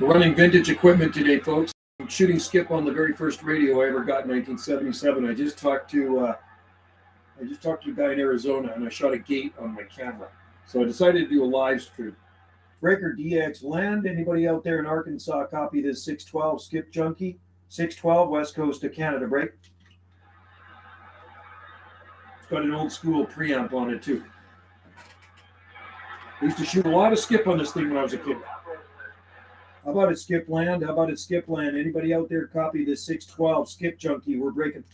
We're running vintage equipment today, folks. I'm shooting skip on the very first radio I ever got in 1977. I just talked to a guy in Arizona, and I shot a gate on my camera. So I decided to do a live stream. Breaker DX land. Anybody out there in Arkansas copy this 612 skip junkie? 612 west coast of Canada break. It's got an old school preamp on it too. I used to shoot a lot of skip on this thing when I was a kid. How about it, skip land? How about it, skip land? Anybody out there copy this 612 skip junkie? We're breaking.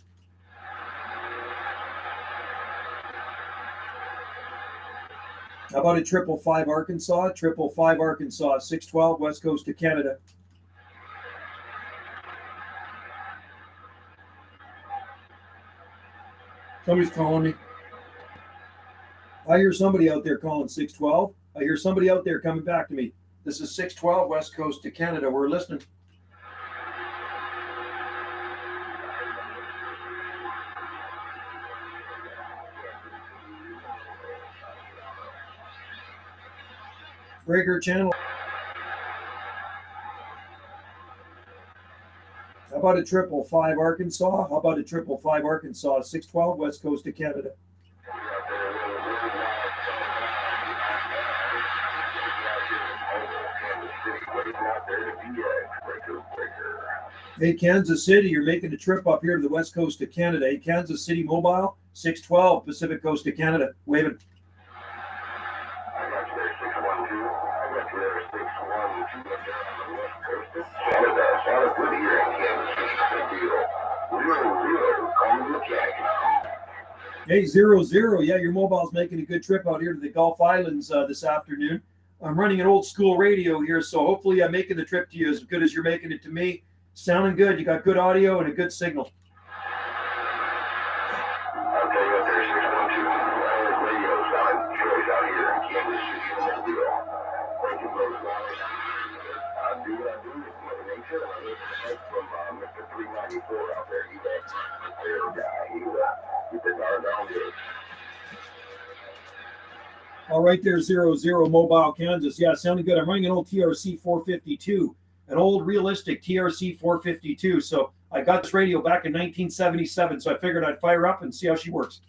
How about it, 555 Arkansas? 555 Arkansas, 612 west coast of Canada. Somebody's calling me. I hear somebody out there calling 612. I hear somebody out there coming back to me. This is 612 west coast of Canada. We're listening. Breaker channel. How about a 555 Arkansas? How about a 555 Arkansas? 612 west coast of Canada. Hey, Kansas City, you're making a trip up here to the west coast of Canada. Hey, Kansas City Mobile, 612 Pacific Coast of Canada. Waving. I got you there, 612. I got you there, 612. On the west coast of Canada. Sounds good here in Kansas City. Good deal. 00, calling the Jack. Hey, 00. Yeah, your mobile's making a good trip out here to the Gulf Islands this afternoon. I'm running an old school radio here, so hopefully I'm making the trip to you as good as you're making it to me. Sounding good. You got good audio and a good signal. I'll tell you what, there's 612. Radio sound choice out here in Kansas City. No deal. Thank you, folks. I do what I do. It's Mother Nature. I listen from Mr. 394 out there. He's a fair guy. He's the guard down good. All right there, 00 Mobile, Kansas. Yeah, sounding good. I'm running an old TRC 452, an old realistic TRC 452. So I got this radio back in 1977, so I figured I'd fire up and see how she works.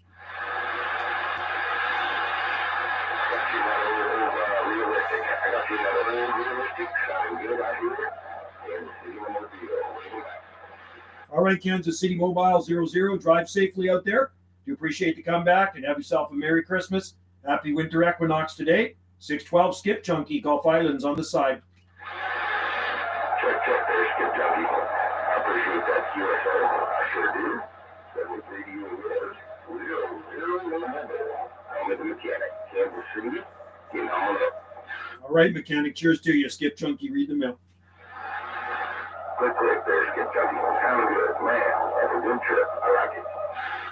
All right, Kansas City Mobile, 00. Drive safely out there. Do appreciate the comeback and have yourself a Merry Christmas. Happy winter equinox today. 612 skip junkie, Gulf Islands on the side. Check there, skip junkie. I appreciate that, QSO. I sure do. 73 to you and yours. 00 I'm at the mechanic. Kansas City, get on up. All right, mechanic. Cheers to you, skip junkie. Read the mail. Quick there, skip junkie. Sound good, man. That's a good trip. I like it.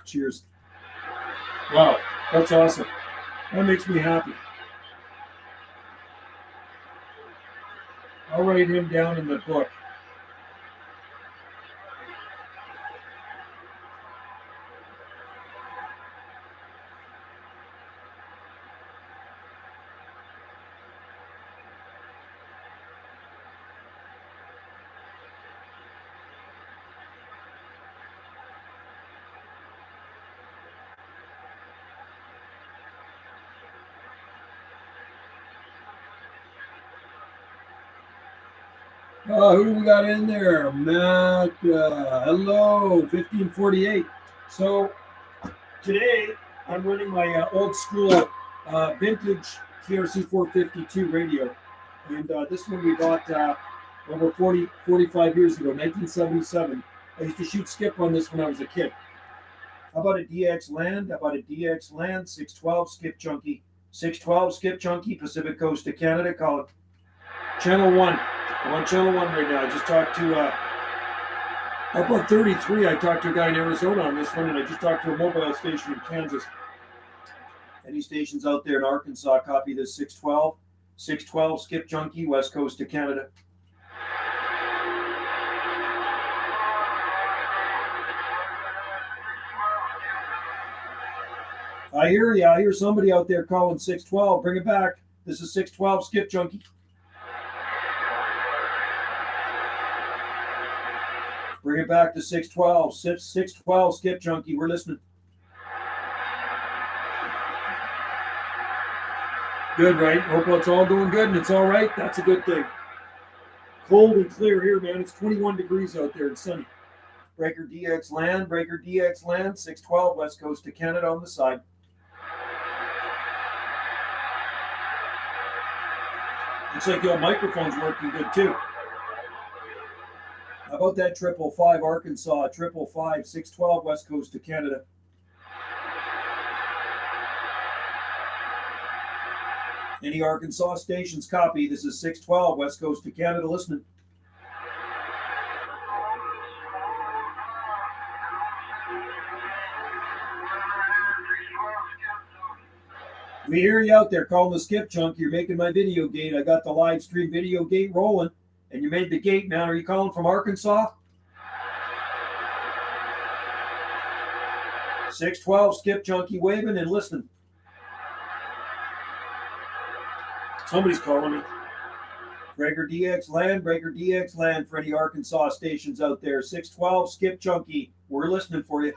Cheers. Wow, that's awesome. That makes me happy. I'll write him down in the book. Who do we got in there? Matt, hello, 1548. So today I'm running my old school vintage TRC 452 radio. And this one we bought over 45 years ago, 1977. I used to shoot skip on this when I was a kid. How about a DX land? How about a DX land? 612 skip junkie. 612 skip junkie, Pacific Coast of Canada. Call it Channel 1. I'm on Channel 1 right now. I just talked to, up on 33, I talked to a guy in Arizona on this one, and I just talked to a mobile station in Kansas. Any stations out there in Arkansas, copy this 612. 612 skip junkie, west coast of Canada. I hear you. I hear somebody out there calling 612. Bring it back. This is 612 skip junkie. Bring it back to 612. 612, Skip Junkie. We're listening. Good, right? Hope it's all doing good and it's all right. That's a good thing. Cold and clear here, man. It's 21 degrees out there and sunny. Breaker DX land, 612, west coast of Canada on the side. Looks like your microphone's working good too. How about that 555 Arkansas, 555, 612, west coast of Canada. Any Arkansas stations copy. This is 612, west coast of Canada listening. We hear you out there calling the Skip Chunk. You're making my video gate. I got the live stream video gate rolling, and you made the gate, man. Are you calling from Arkansas? 612, Skip Junkie waving and listening. Somebody's calling me. Breaker DX land for any Arkansas stations out there. 612, Skip Junkie. We're listening for you.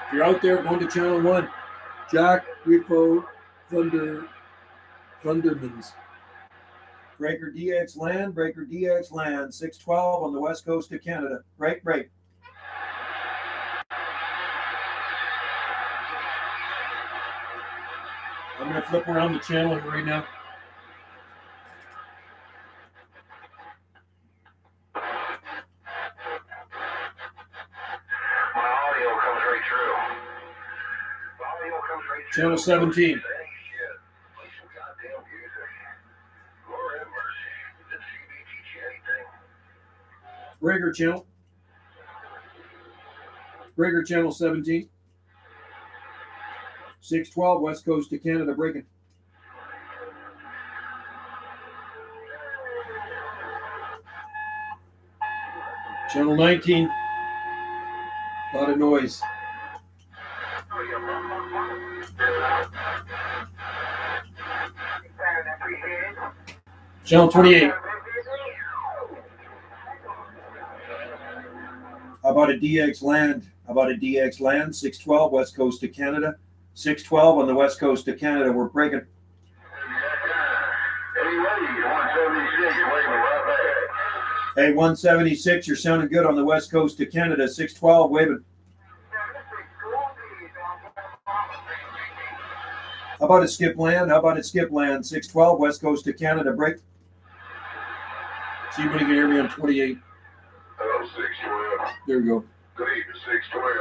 If you're out there, going to channel 1. Jack, Grifo, Thundermans. Breaker DX land, 612 on the west coast of Canada. Break. I'm going to flip around the channel right now. Channel 17. Breaker channel 17. 612 west coast of Canada breaking. Channel 19. A lot of noise. Channel 28. How about a DX land? 612 west coast of Canada. 612 on the west coast of Canada. We're breaking. Hey, 176, you're sounding good on the west coast of Canada. 612, waving. How about a skip land? 612 west coast of Canada. Break. See if you can hear me on 28. Hello, 612. There we go. Good evening, 612.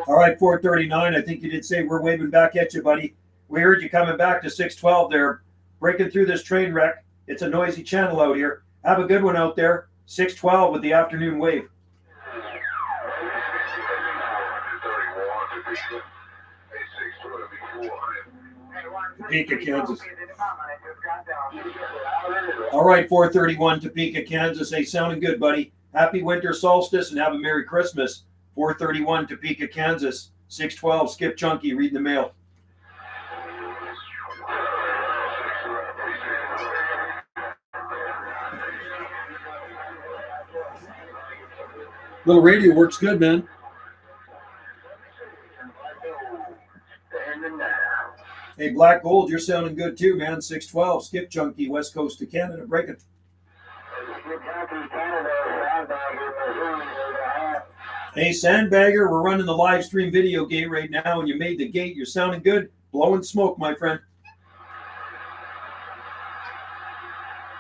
All right, 439. I think you did say we're waving back at you, buddy. We heard you coming back to 612 there, breaking through this train wreck. It's a noisy channel out here. Have a good one out there. 612 with the afternoon wave. Topeka, Kansas. All right, 431 Topeka, Kansas. Hey, sounding good, buddy. Happy winter solstice and have a Merry Christmas. 431 Topeka, Kansas. 612 Skip Chunky reading the mail. Little radio works good, man. Hey, Black Gold, you're sounding good too, man. 612, Skip Chunky, west coast of Canada, breaking. Hey, Sandbagger, we're running the live stream video gate right now, and you made the gate. You're sounding good. Blowing smoke, my friend.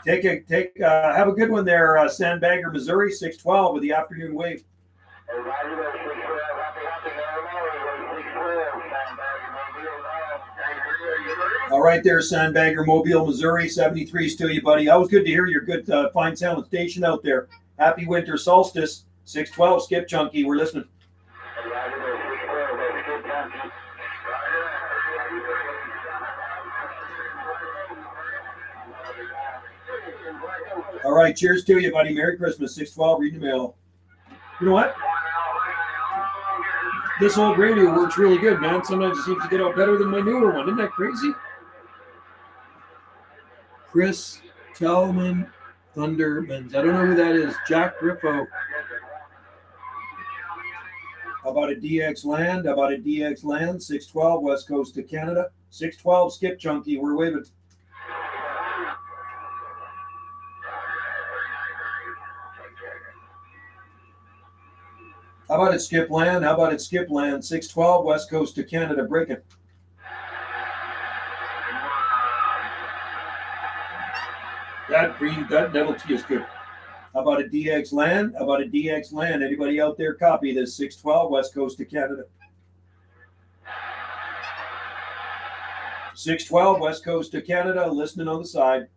Have a good one there, Sandbagger, Missouri, 612 with the afternoon wave. All right there, Sandbagger, Mobile, Missouri, 73 still you, buddy. Always good to hear your good, fine sound station out there. Happy winter solstice, 612, Skip Chunky, we're listening. All right, cheers to you, buddy. Merry Christmas, 612, reading the mail. You know what? This old radio works really good, man. Sometimes it seems to get out better than my newer one. Isn't that crazy? Chris Tellman Thundermans. I don't know who that is. Jack Griffo. How about a DX Land? 612 West Coast of Canada. 612 Skip Chunky. We're waving. How about it, Skip Land? 612 West Coast of Canada. Breaking. That Devil Tea is good. How about a DX Land? Anybody out there copy this? 612 West Coast of Canada. 612 West Coast of Canada, listening on the side.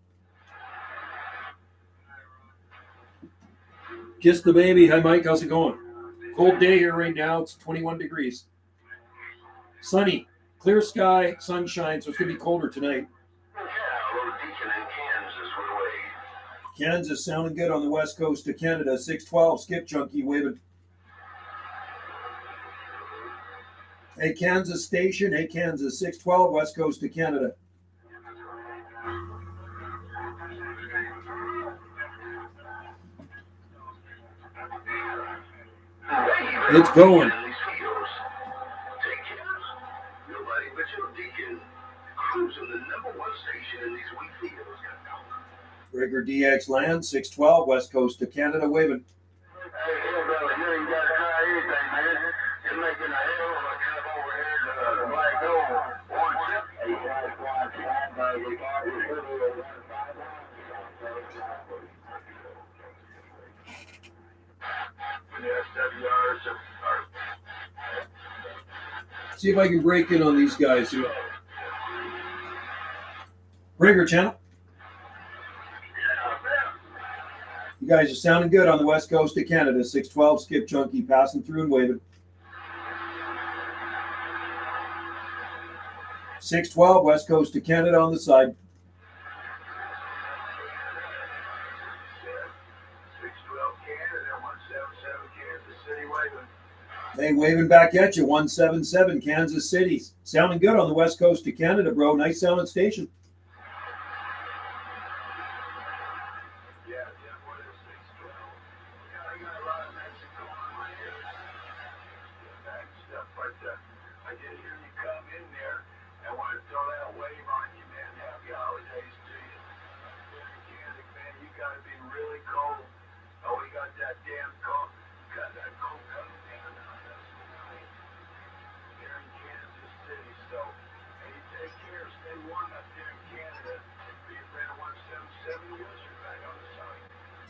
Kiss the baby. Hi, Mike. How's it going? Cold day here right now. It's 21 degrees. Sunny. Clear sky, sunshine, so it's going to be colder tonight. Kansas sounding good on the West Coast of Canada. 612 Skip Chunky waving. Hey, Kansas station. 612 West Coast of Canada. It's going. Rigger DX Land, 612 West Coast of Canada, waving. See if I can break in on these guys here. Rigger channel. You guys are sounding good on the West Coast of Canada. 612 Skip Chunky passing through and waving. 612 West Coast of Canada on the side. 612 Canada, 177 Kansas City waving. Hey, waving back at you. 177 Kansas City. Sounding good on the West Coast of Canada, bro. Nice sounding station.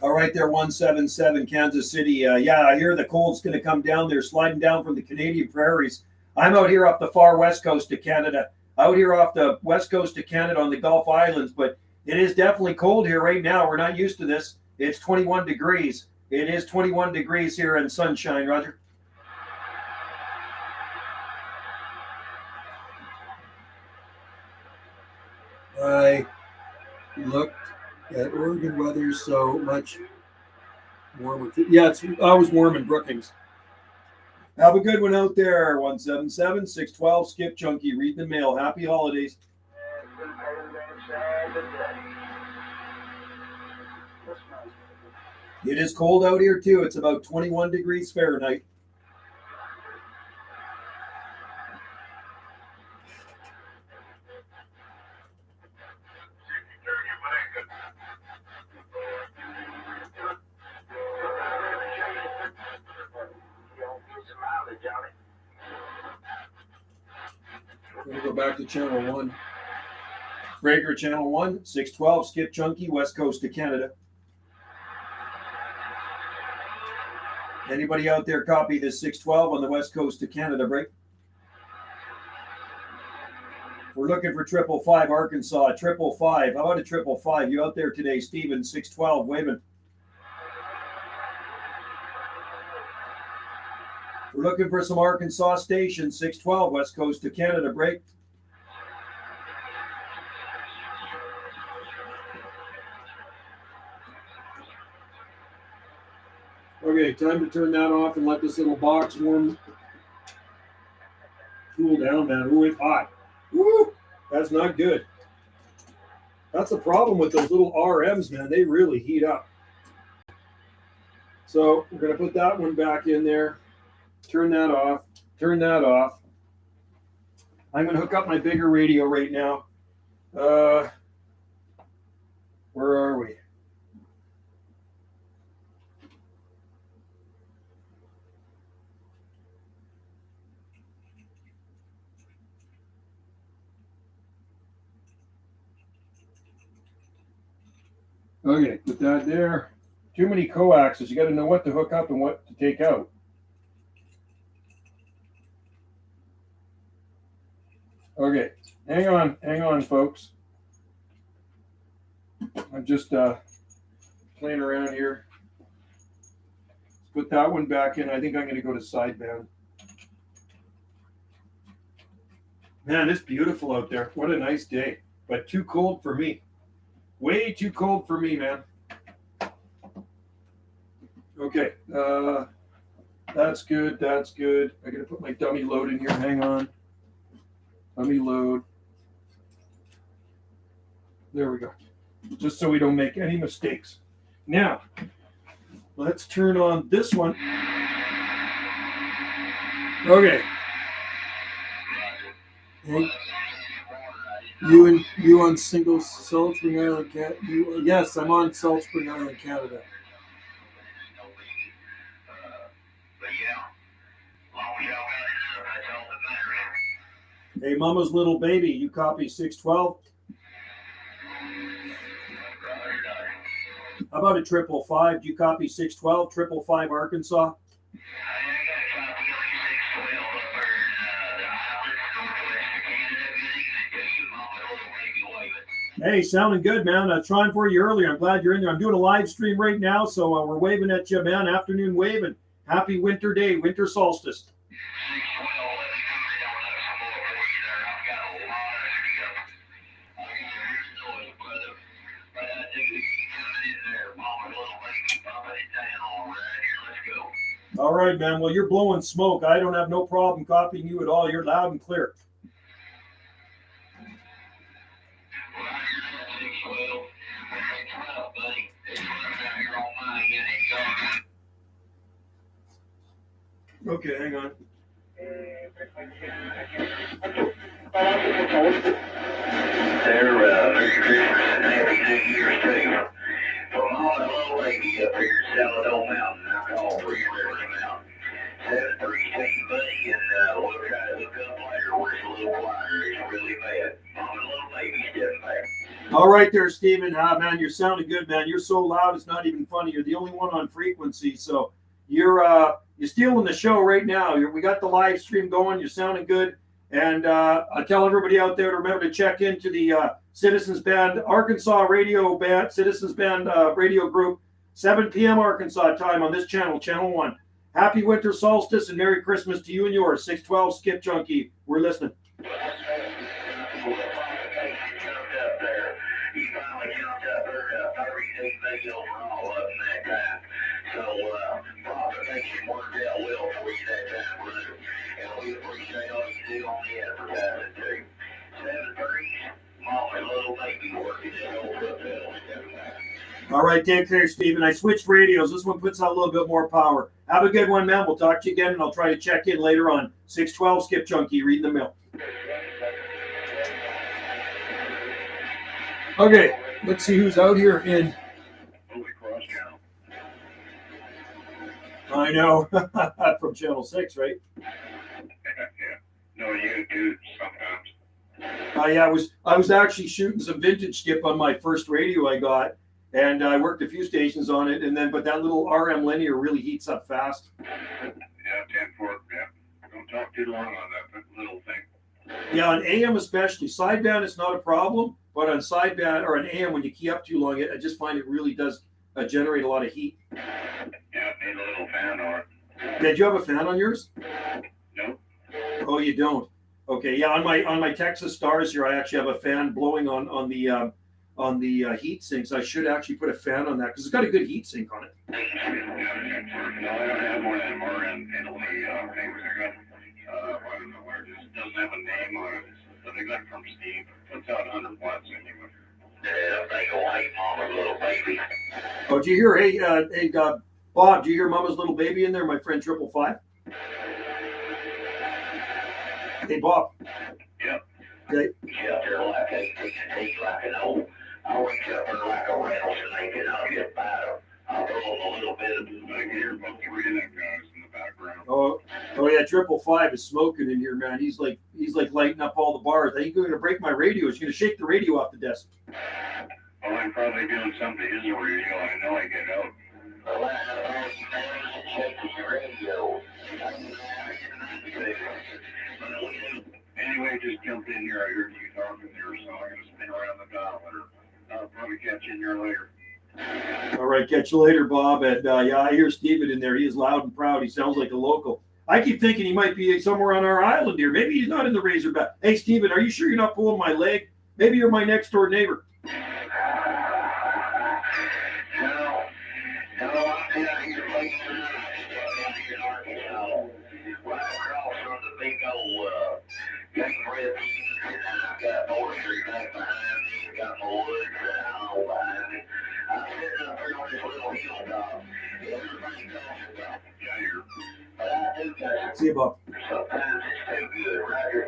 All right, there, 177 Kansas City. Yeah, I hear the cold's going to come down. They're sliding down from the Canadian prairies. I'm out here off the far west coast of Canada, out here off the west coast of Canada on the Gulf Islands, but it is definitely cold here right now. We're not used to this. It's 21 degrees. It is 21 degrees here in sunshine, Roger. I looked at Oregon weather so much warmer. Yeah, it's always warm in Brookings. Have a good one out there. 177 612 Skip Chunky. Read the mail. Happy holidays. It is cold out here too. It's about 21 degrees Fahrenheit. We're going to go back to channel 1. Breaker channel 1, 612, Skip Chunky, West Coast of Canada. Anybody out there copy this 612 on the West Coast of Canada, break? We're looking for 555 Arkansas, 555. How about a 555? You out there today, Steven, 612, waving. We're looking for some Arkansas stations, 612, West Coast of Canada, break. Okay, time to turn that off and let this little box warm cool down, man. Ooh, it's hot. Woo! That's not good. That's the problem with those little RMs, man. They really heat up. So we're going to put that one back in there. Turn that off. Turn that off. I'm going to hook up my bigger radio right now. Where are we? Okay, put that there. Too many coaxes. You got to know what to hook up and what to take out. Okay, hang on, folks. I'm just playing around here. Let's put that one back in. I think I'm going to go to sideband. Man, it's beautiful out there. What a nice day, but too cold for me. Way too cold for me, man. Okay, that's good. That's good. I got to put my dummy load in here. Hang on. Dummy load. There we go. Just so we don't make any mistakes. Now, let's turn on this one. Okay. Hey, you on single Salt Spring Island, yes, I'm on Salt Spring Island, Canada. Hey, Mama's little baby, you copy 612? How about a 555? Do you copy 612, 555 Arkansas? Hey, sounding good, man. I was trying for you earlier. I'm glad you're in there. I'm doing a live stream right now, so we're waving at you, man. Afternoon waving. Happy winter day, winter solstice. All right, man. Well, you're blowing smoke. I don't have no problem copying you at all. You're loud and clear. Okay, hang on. They're Merry Christmas and Happy New Year's too. From all the little lady up here in Saladon Mountain, I call Three Rivers Mountain. 732, buddy, and we'll try to hook up later where it's a little quieter. It's really bad. Mama, little baby stepping back. All right there, Stephen. Man, you're sounding good, man. You're so loud, it's not even funny. You're the only one on frequency, so you're stealing the show right now. We got the live stream going. You're sounding good. And I tell everybody out there to remember to check into the Citizens Band Arkansas Radio Band, Citizens Band radio group, 7 p.m. Arkansas time on this channel, Channel 1. Happy winter solstice and Merry Christmas to you and yours. 612 Skip Junkie. We're listening. So, Father, thank you worked out well for you that time, brother. And we appreciate all you do on the advertising, too. 7-3, Mama's little baby working in old hotel. All right, take care, Stephen. I switched radios. This one puts out a little bit more power. Have a good one, man. We'll talk to you again, and I'll try to check in later on. 612 Skip Junkie, reading the mail. Okay, let's see who's out here in... I know. From Channel 6, right? Yeah. No, you do sometimes. Yeah, I was actually shooting some vintage skip on my first radio I got, and I worked a few stations on it, but that little RM linear really heats up fast. Yeah, 10-4, yeah. Don't talk too long on that little thing. Yeah, on AM especially. Sideband is not a problem, but on sideband or on AM, when you key up too long, I just find it really does generate a lot of heat. Yeah, need a little fan on it. Did you have a fan on yours? No. Oh, you don't. Okay, yeah. On my Texas Stars here, I actually have a fan blowing on the heat sinks. I should actually put a fan on that because it's got a good heat sink on it. No, I don't have one anymore, and only things are good. I don't know where, just doesn't have a name on it. But they got it from Steve. Puts out 100 watts anyway. Yeah, big old hate mama's little baby. Oh, did you hear? Hey, Bob, do you hear Mama's little baby in there? My friend 555. Hey, Bob. Yep. Okay. Yeah, they're like 18 teeth, like an old. I'll reach up there like a rattlesnake and I'll just bite them. I'll throw them a little bit of I can hear about 3 of them guys in the background. Oh yeah, 555 is smoking in here, man. He's like lighting up all the bars. I think he's going to break my radio. He's going to shake the radio off the desk. Well, I'm probably doing something to his radio. I know I get out. Anyway, just jumped in here. I heard you talking there, so I'm going to spin around the dial. I'll probably catch you in here later. All right, catch you later, Bob. And yeah, I hear Steven in there. He is loud and proud. He sounds like a local. I keep thinking he might be somewhere on our island here. Maybe he's not in the Razorback. Hey, Steven, are you sure you're not pulling my leg? Maybe you're my next door neighbor. No, I'm down here late tonight. Down here in Arkansas. Right across from the big old game refuge. And I've got forestry back behind me. I've got my woods all behind me. I'm sitting up here on this little hilltop. Everything's awesome. Yeah, you're. But I do got. See you, Bob. Sometimes it's too good, Roger.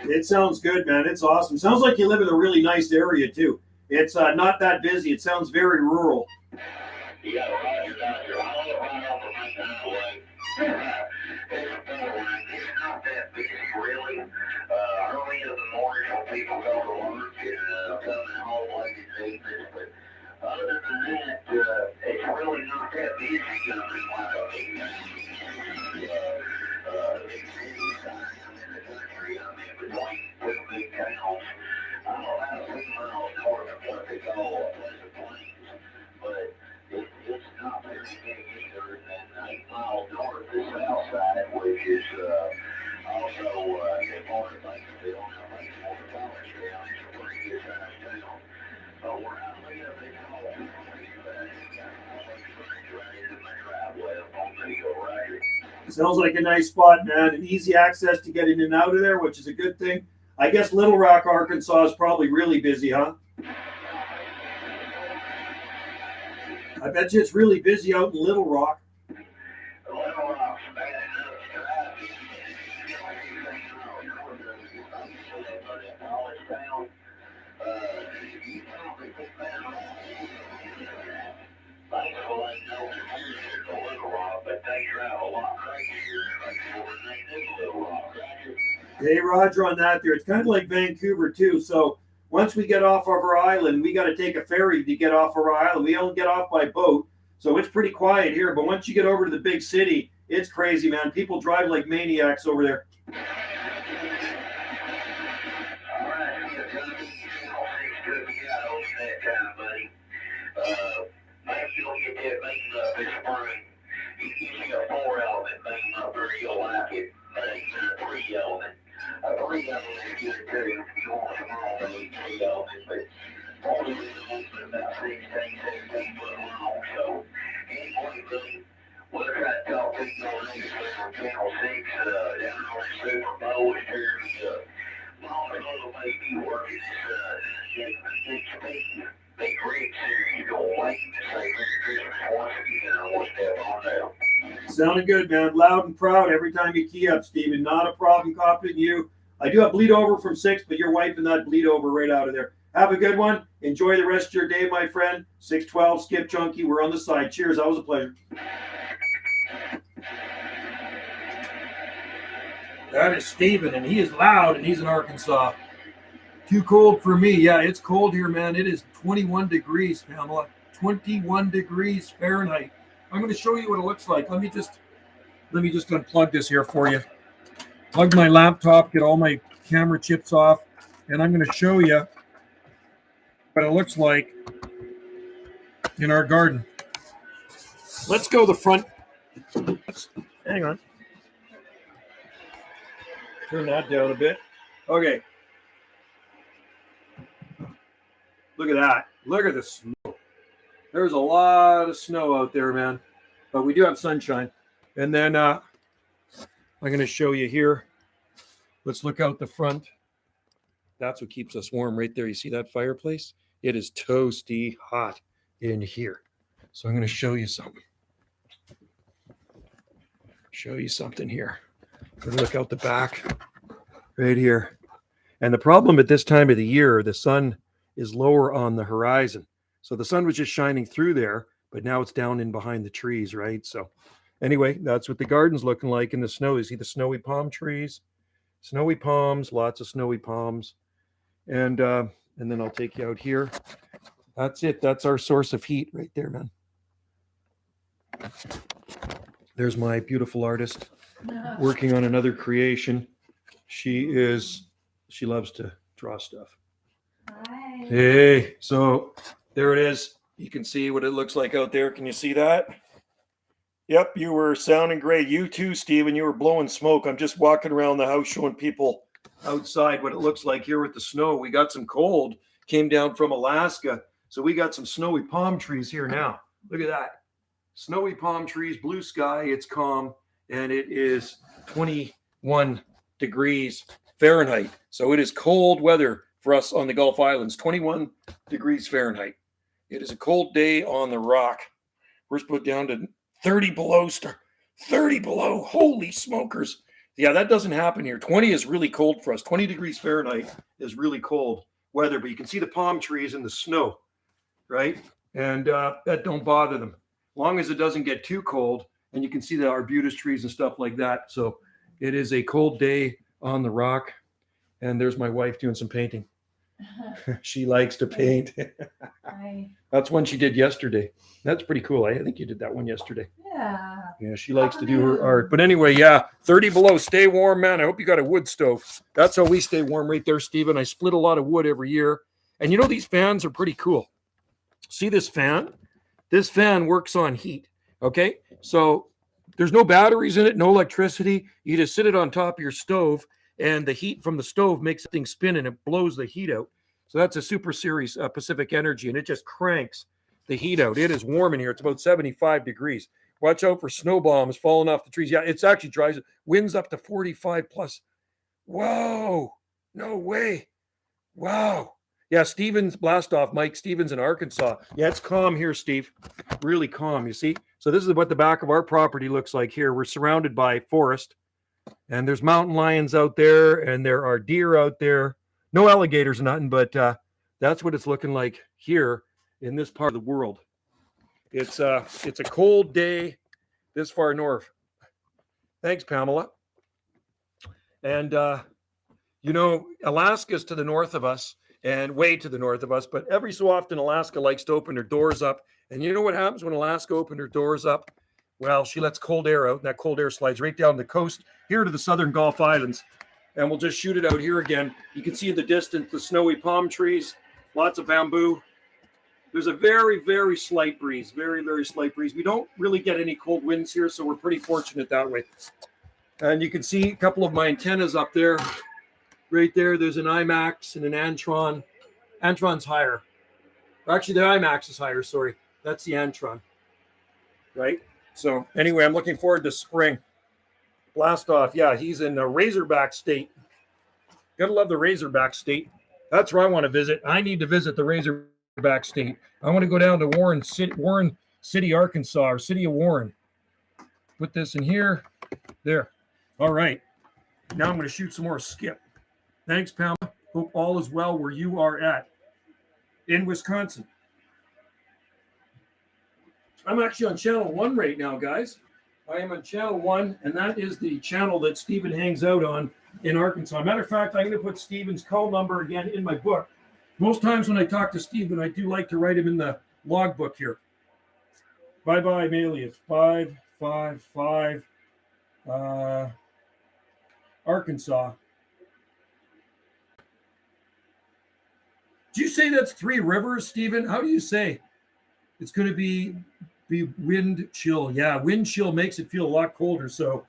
It sounds good, man. It's awesome. Sounds like you live in a really nice area, too. It's not that busy. It sounds very rural. Yeah, Roger, Doctor. I live right on the main highway. It's not that busy, really. Early in the morning when people go to work and coming home late at evening. But other than that, it's really not that busy. I mean, like a big city. I'm in the country. I'm in between 2 big towns. I'm about 2 miles north of what they call Pleasant Plains. But it's not very big either. And then 8 miles north is Southside, which is also a part of Batesville. Now, Batesville College Town is a pretty good sized town. But where I live, they call it right into my driveway up on the right. Sounds like a nice spot, man, and easy access to get in and out of there, which is a good thing. I guess Little Rock, Arkansas is probably really busy, huh? I bet you it's really busy out in Little Rock. Little Rock's bad enough to have college town. You probably put that on. Batesville ain't no comparison to Little Rock, but they drive a lot crazier than they do Little Rock, Roger. Hey, Roger, on that there. It's kind of like Vancouver, too. So once we get off of our island, we got to take a ferry to get off of our island. We don't get off by boat. So it's pretty quiet here. But once you get over to the big city, it's crazy, man. People drive like maniacs over there. All right, good to get on that time, buddy. Maybe you'll get that beam up this spring. You see a 4-element beam up there, you'll like it. But even a 3-element. A 3-element is good too. You want a small 3-element, but probably about 16, 17 foot long. So, anyway, buddy, we'll try to talk to you on this from Channel 6 down on the Super Bowl. It's here. Mama's little baby working this 98 Big Rig series going late to say Merry Christmas once again. I want to step on down. Sounding good, man. Loud and proud every time you key up, Steven. Not a problem copying you. I do have bleed over from 6, but you're wiping that bleed over right out of there. Have a good one. Enjoy the rest of your day, my friend. 612, Skip Chunky. We're on the side. Cheers. That was a pleasure. That is Steven, and he is loud, and he's in Arkansas. Too cold for me. Yeah, it's cold here, man. It is 21 degrees, Pamela. 21 degrees Fahrenheit. I'm going to show you what it looks like. Let me just unplug this here for you. Plug my laptop, get all my camera chips off, and I'm going to show you what it looks like in our garden. Let's go the front. Hang on. Turn that down a bit. Okay. Look at that. Look at the snow. There's a lot of snow out there, man. But we do have sunshine. And then I'm going to show you here Let's look out the front. That's what keeps us warm right there. You see that fireplace? It is toasty hot in here. So I'm going to show you something. Show you something here. We're going to look out the back right here. And the problem at this time of the year, the sun is lower on the horizon. So the sun was just shining through there, but now it's down in behind the trees, right? So anyway, that's what the garden's looking like in the snow. You see the snowy palm trees, snowy palms, lots of snowy palms. And then I'll take you out here. That's it. That's our source of heat right there, man. There's my beautiful artist working on another creation. She loves to draw stuff. Hi. Hey, so there it is. You can see what it looks like out there. Can you see that? Yep, you were sounding great. You too, Steven. You were blowing smoke. I'm just walking around the house showing people outside what it looks like here with the snow. We got some cold, came down from Alaska. So we got some snowy palm trees here now. Look at that. Snowy palm trees, blue sky, it's calm, and it is 21 degrees Fahrenheit. So it is cold weather for us on the Gulf Islands, 21 degrees Fahrenheit. It is a cold day on the rock. We're supposed down to 30 below, 30 below. Holy smokers. Yeah, that doesn't happen here. 20 is really cold for us. 20 degrees Fahrenheit is really cold weather, but you can see the palm trees and the snow, right? And that don't bother them. As long as it doesn't get too cold, and you can see the arbutus trees and stuff like that. So it is a cold day on the rock. And there's my wife doing some painting. She likes to paint. That's one she did yesterday. That's pretty cool. I think you did that one yesterday. Yeah, she likes to do her art. But anyway, yeah, 30 below. Stay warm, man. I hope you got a wood stove. That's how we stay warm right there, Stephen. I split a lot of wood every year. And you know, these fans are pretty cool. See this fan? This fan works on heat. Okay, so there's no batteries in it, no electricity. You just sit it on top of your stove, and the heat from the stove makes the thing spin, and it blows the heat out. So that's a Super Series Pacific Energy, and it just cranks the heat out. It is warm in here. It's about 75 degrees. Watch out for snow bombs falling off the trees. Yeah, it's actually dry. Winds up to 45 plus. Whoa, no way. Wow. Yeah, Stevens, blast off, Mike Stevens in Arkansas. Yeah, it's calm here, Steve. Really calm, you see? So this is what the back of our property looks like here. We're surrounded by forest, and there's mountain lions out there, and there are deer out there. No alligators or nothing, but that's what it's looking like here in this part of the world. It's a cold day this far north. Thanks, Pamela. And, you know, Alaska's to the north of us, and way to the north of us, but every so often Alaska likes to open her doors up. And you know what happens when Alaska opens her doors up? Well, she lets cold air out, and that cold air slides right down the coast here to the southern Gulf Islands. And we'll just shoot it out here again. You can see in the distance the snowy palm trees, lots of bamboo. There's a very, very slight breeze, very, very slight breeze. We don't really get any cold winds here, so we're pretty fortunate that way. And you can see a couple of my antennas up there. Right there, there's an IMAX and an Antron. Antron's higher. Actually, the IMAX is higher, sorry. That's the Antron. Right? So anyway, I'm looking forward to spring. Blast off. Yeah, he's in the Razorback State. Gotta love the Razorback State. That's where I want to visit. I need to visit the Razorback State. I want to go down to Warren City, Arkansas, or City of Warren. Put this in here. There. All right. Now I'm going to shoot some more skip. Thanks, Pamela. Hope all is well where you are at in Wisconsin. I'm actually on channel 1 right now, guys. I am on channel 1, and that is the channel that Stephen hangs out on in Arkansas. Matter of fact, I'm going to put Stephen's call number again in my book. Most times when I talk to Stephen, I do like to write him in the logbook here. Bye-bye, Malius. 555 Arkansas. Do you say that's 3 rivers, Stephen? How do you say? It's going to be wind chill. Yeah, wind chill makes it feel a lot colder. So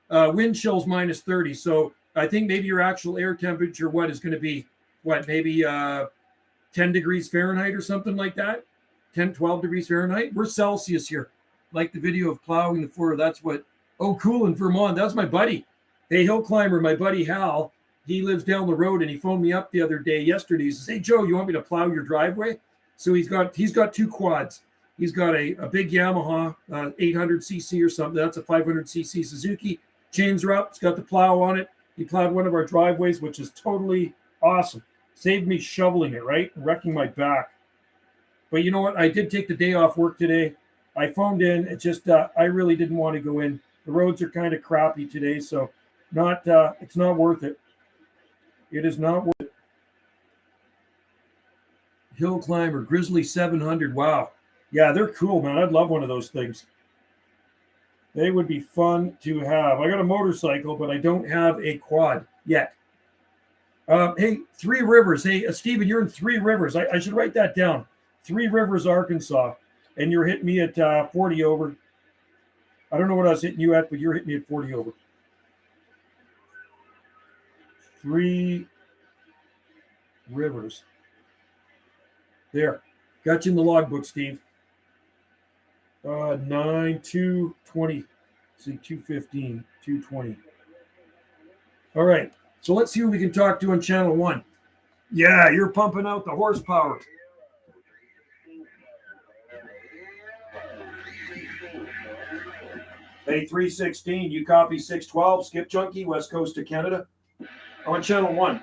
wind chill's minus 30. So I think maybe your actual air temperature, is going to be, maybe 10 degrees Fahrenheit or something like that? 10, 12 degrees Fahrenheit? We're Celsius here. Like the video of plowing the floor. That's what, cool in Vermont. That's my buddy. Hey, hill climber, my buddy Hal. he lives down the road, and he phoned me up the other day, yesterday. He says, "Hey Joe, you want me to plow your driveway?" So he's got 2 quads. He's got a big Yamaha 800cc or something. That's a 500cc Suzuki. Chains are up. It's got the plow on it. He plowed one of our driveways, which is totally awesome. Saved me shoveling it, right? Wrecking my back. But you know what? I did take the day off work today. I phoned in. It just I really didn't want to go in. The roads are kind of crappy today, so it's not worth it. It is not worth it. Hill Climber, Grizzly 700. Wow. Yeah, they're cool, man. I'd love one of those things. They would be fun to have. I got a motorcycle, but I don't have a quad yet. Hey, Three Rivers. Hey, Steven, you're in Three Rivers. I should write that down. Three Rivers, Arkansas. And you're hitting me at 40 over. I don't know what I was hitting you at, but you're hitting me at 40 over. Three Rivers. There. Got you in the logbook, Steve. 9, 2, 20. See, 215, 220. All right. So let's see who we can talk to on channel 1. Yeah, you're pumping out the horsepower. Hey, 316, you copy 612, Skip Junkie, West Coast of Canada. On channel 1.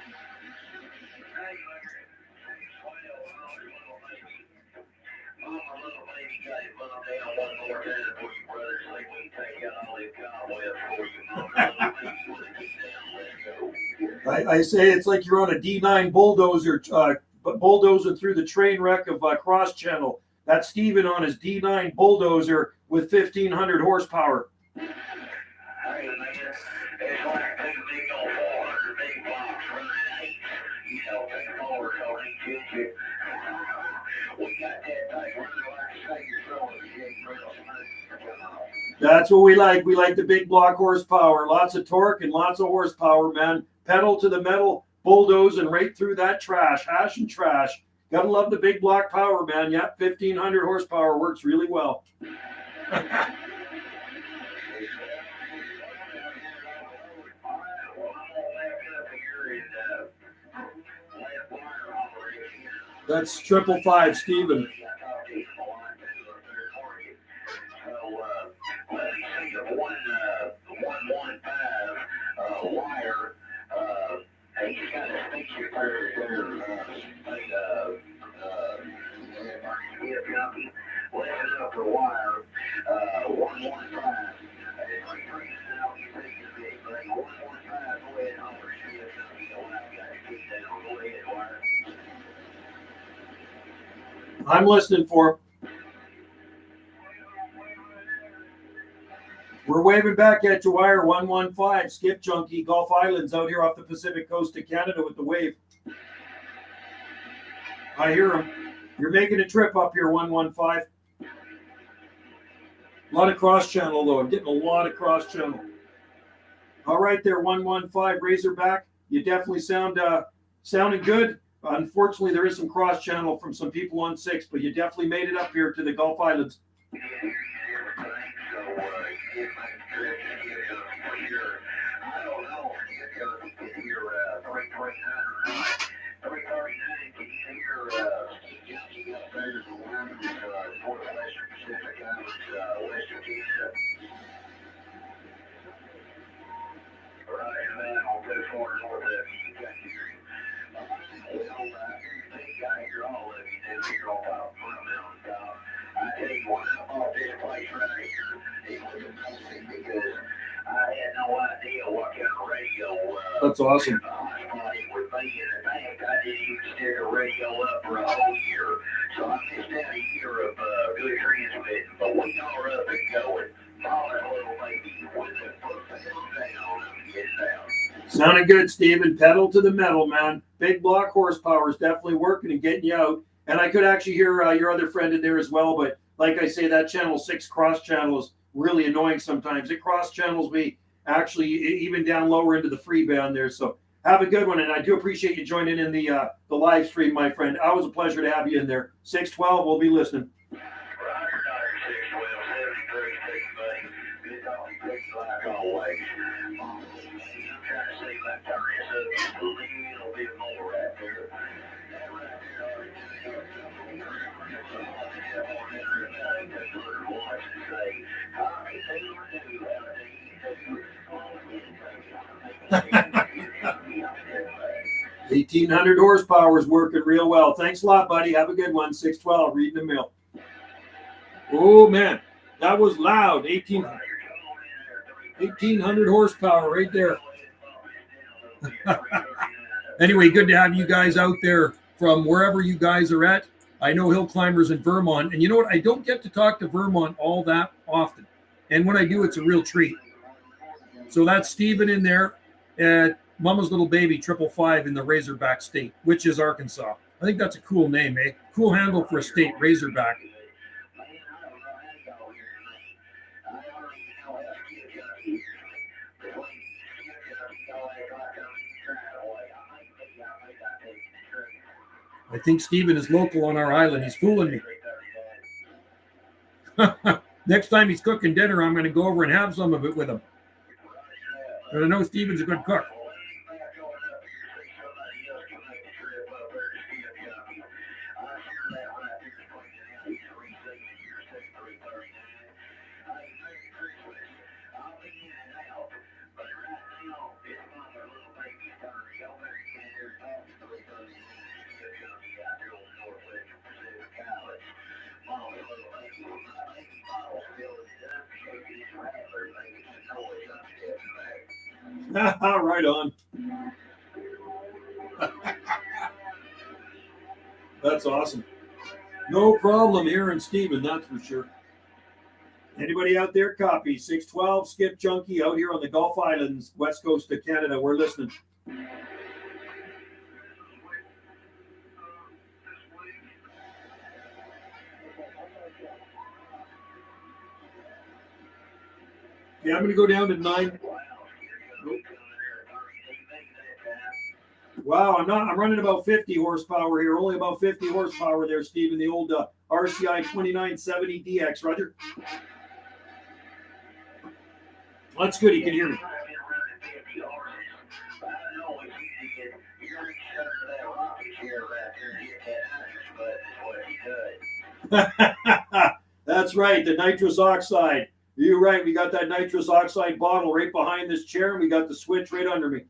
I say it's like you're on a D9 bulldozer, bulldozing through the train wreck of Cross Channel. That's Steven on his D9 bulldozer with 1,500 horsepower. That's what we like. We like the big block horsepower. Lots of torque and lots of horsepower, man. Pedal to the metal, bulldoze and right through that trash, hash and trash. Gotta love the big block power, man. Yep, 1,500 horsepower works really well. That's 555, Steven. I'm listening for. We're waving back at you, wire 115, Skip Junkie, Gulf Islands out here off the Pacific coast of Canada with the wave. I hear him. You're making a trip up here, 115. A lot of cross channel, though. I'm getting a lot of cross channel. All right there, 115, Razorback. You definitely sounding good. Unfortunately, there is some cross channel from some people on 6, but you definitely made it up here to the Gulf Islands. That's awesome. Sounding good, Steven. Pedal to the metal, man. Big block horsepower is definitely working and getting you out. And I could actually hear your other friend in there as well. But like I say, that channel 6 cross channel is really annoying sometimes. It cross channels me actually even down lower into the free band there. So have a good one. And I do appreciate you joining in the live stream, my friend. Always a pleasure to have you in there. 612, we'll be listening. like always. I'm trying to see if I can turn this up just a little bit more right there. That right there, just look at once and say, Hockey, do, how do you do? 1,800 horsepower is working real well. Thanks a lot, buddy. Have a good one. 612, reading the mail. Oh, man. That was loud. 1,800 horsepower right there. Anyway, good to have you guys out there from wherever you guys are at. I know hill climbers in Vermont. And you know what? I don't get to talk to Vermont all that often. And when I do, it's a real treat. So that's Stephen in there at Mama's Little Baby 555 in the Razorback State, which is Arkansas. I think that's a cool name, eh? Cool handle for a state, Razorback. I think Stephen is local on our island. He's fooling me. Next time he's cooking dinner, I'm going to go over and have some of it with him. And I know Stephen's a good cook. Right on. That's awesome. No problem here in Stephen, that's for sure. Anybody out there copy? 612 Skip Junkie out here on the Gulf Islands, west coast of Canada. We're listening. Yeah, I'm going to go down to 9. Wow, I'm running about 50 horsepower here. Only about 50 horsepower there, Stephen. The old RCI 2970 DX, Roger. That's good. He can hear me. That's right, the nitrous oxide. You're right. We got that nitrous oxide bottle right behind this chair, and we got the switch right under me.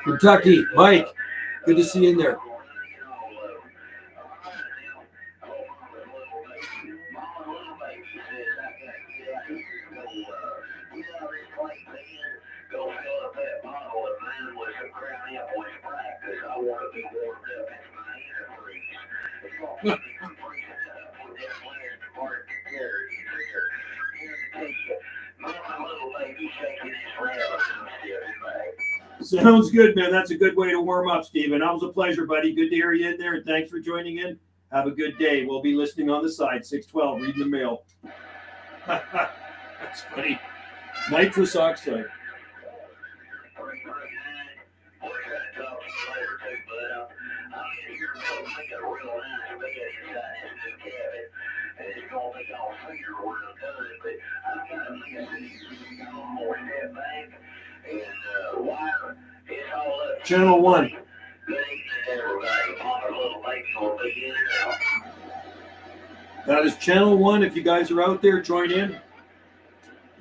Kentucky, Mike, good to see you in there. Sounds good, man. That's a good way to warm up, Stephen. That was a pleasure, buddy. Good to hear you in there, and thanks for joining in. Have a good day. We'll be listening on the side, 612, reading the mail. That's funny. Nitrous oxide. Channel 1. That is Channel 1. If you guys are out there, join in.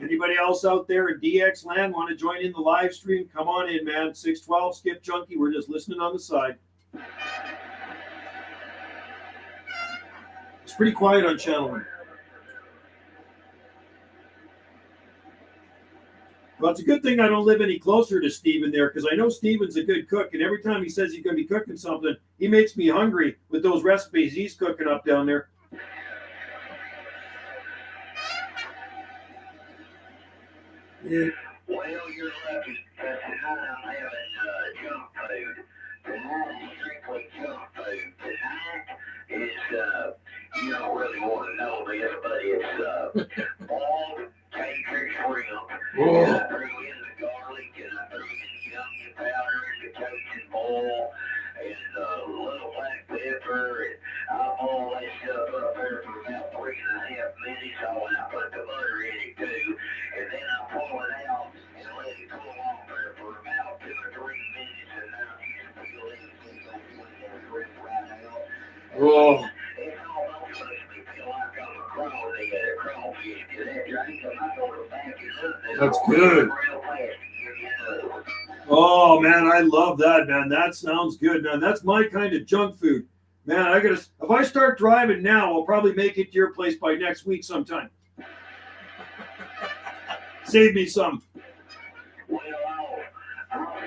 Anybody else out there in DX land want to join in the live stream? Come on in, man. 612 Skip Junkie. We're just listening on the side. It's pretty quiet on Channel 1. Well, it's a good thing I don't live any closer to Stephen there, because I know Stephen's a good cook, and every time he says he's going to be cooking something, he makes me hungry with those recipes he's cooking up down there. Yeah. Well, you're lucky, because tonight I'm having junk food. Tonight is strictly junk food. Tonight is You don't really want to know this, but it's boiled cajun shrimp. Oh. And I threw in the garlic, and I threw in the onion powder and the Cajun boil, and a little black pepper, and I boiled that stuff up there for about 3.5 minutes. And I put the butter in it too, and then I pull it out and let it cool off there for about 2 or 3 minutes, and now you just peel it and go put that shrimp right out. Oh. It's almost makes me feel like I'm a crawfish, because after I eat them, I go to back it up. That's good. Real fast to give you another one. Oh man, I love that, man. That sounds good, man. That's my kind of junk food, man. If I start driving now, I'll probably make it to your place by next week sometime. Save me some. Well, I'll tell you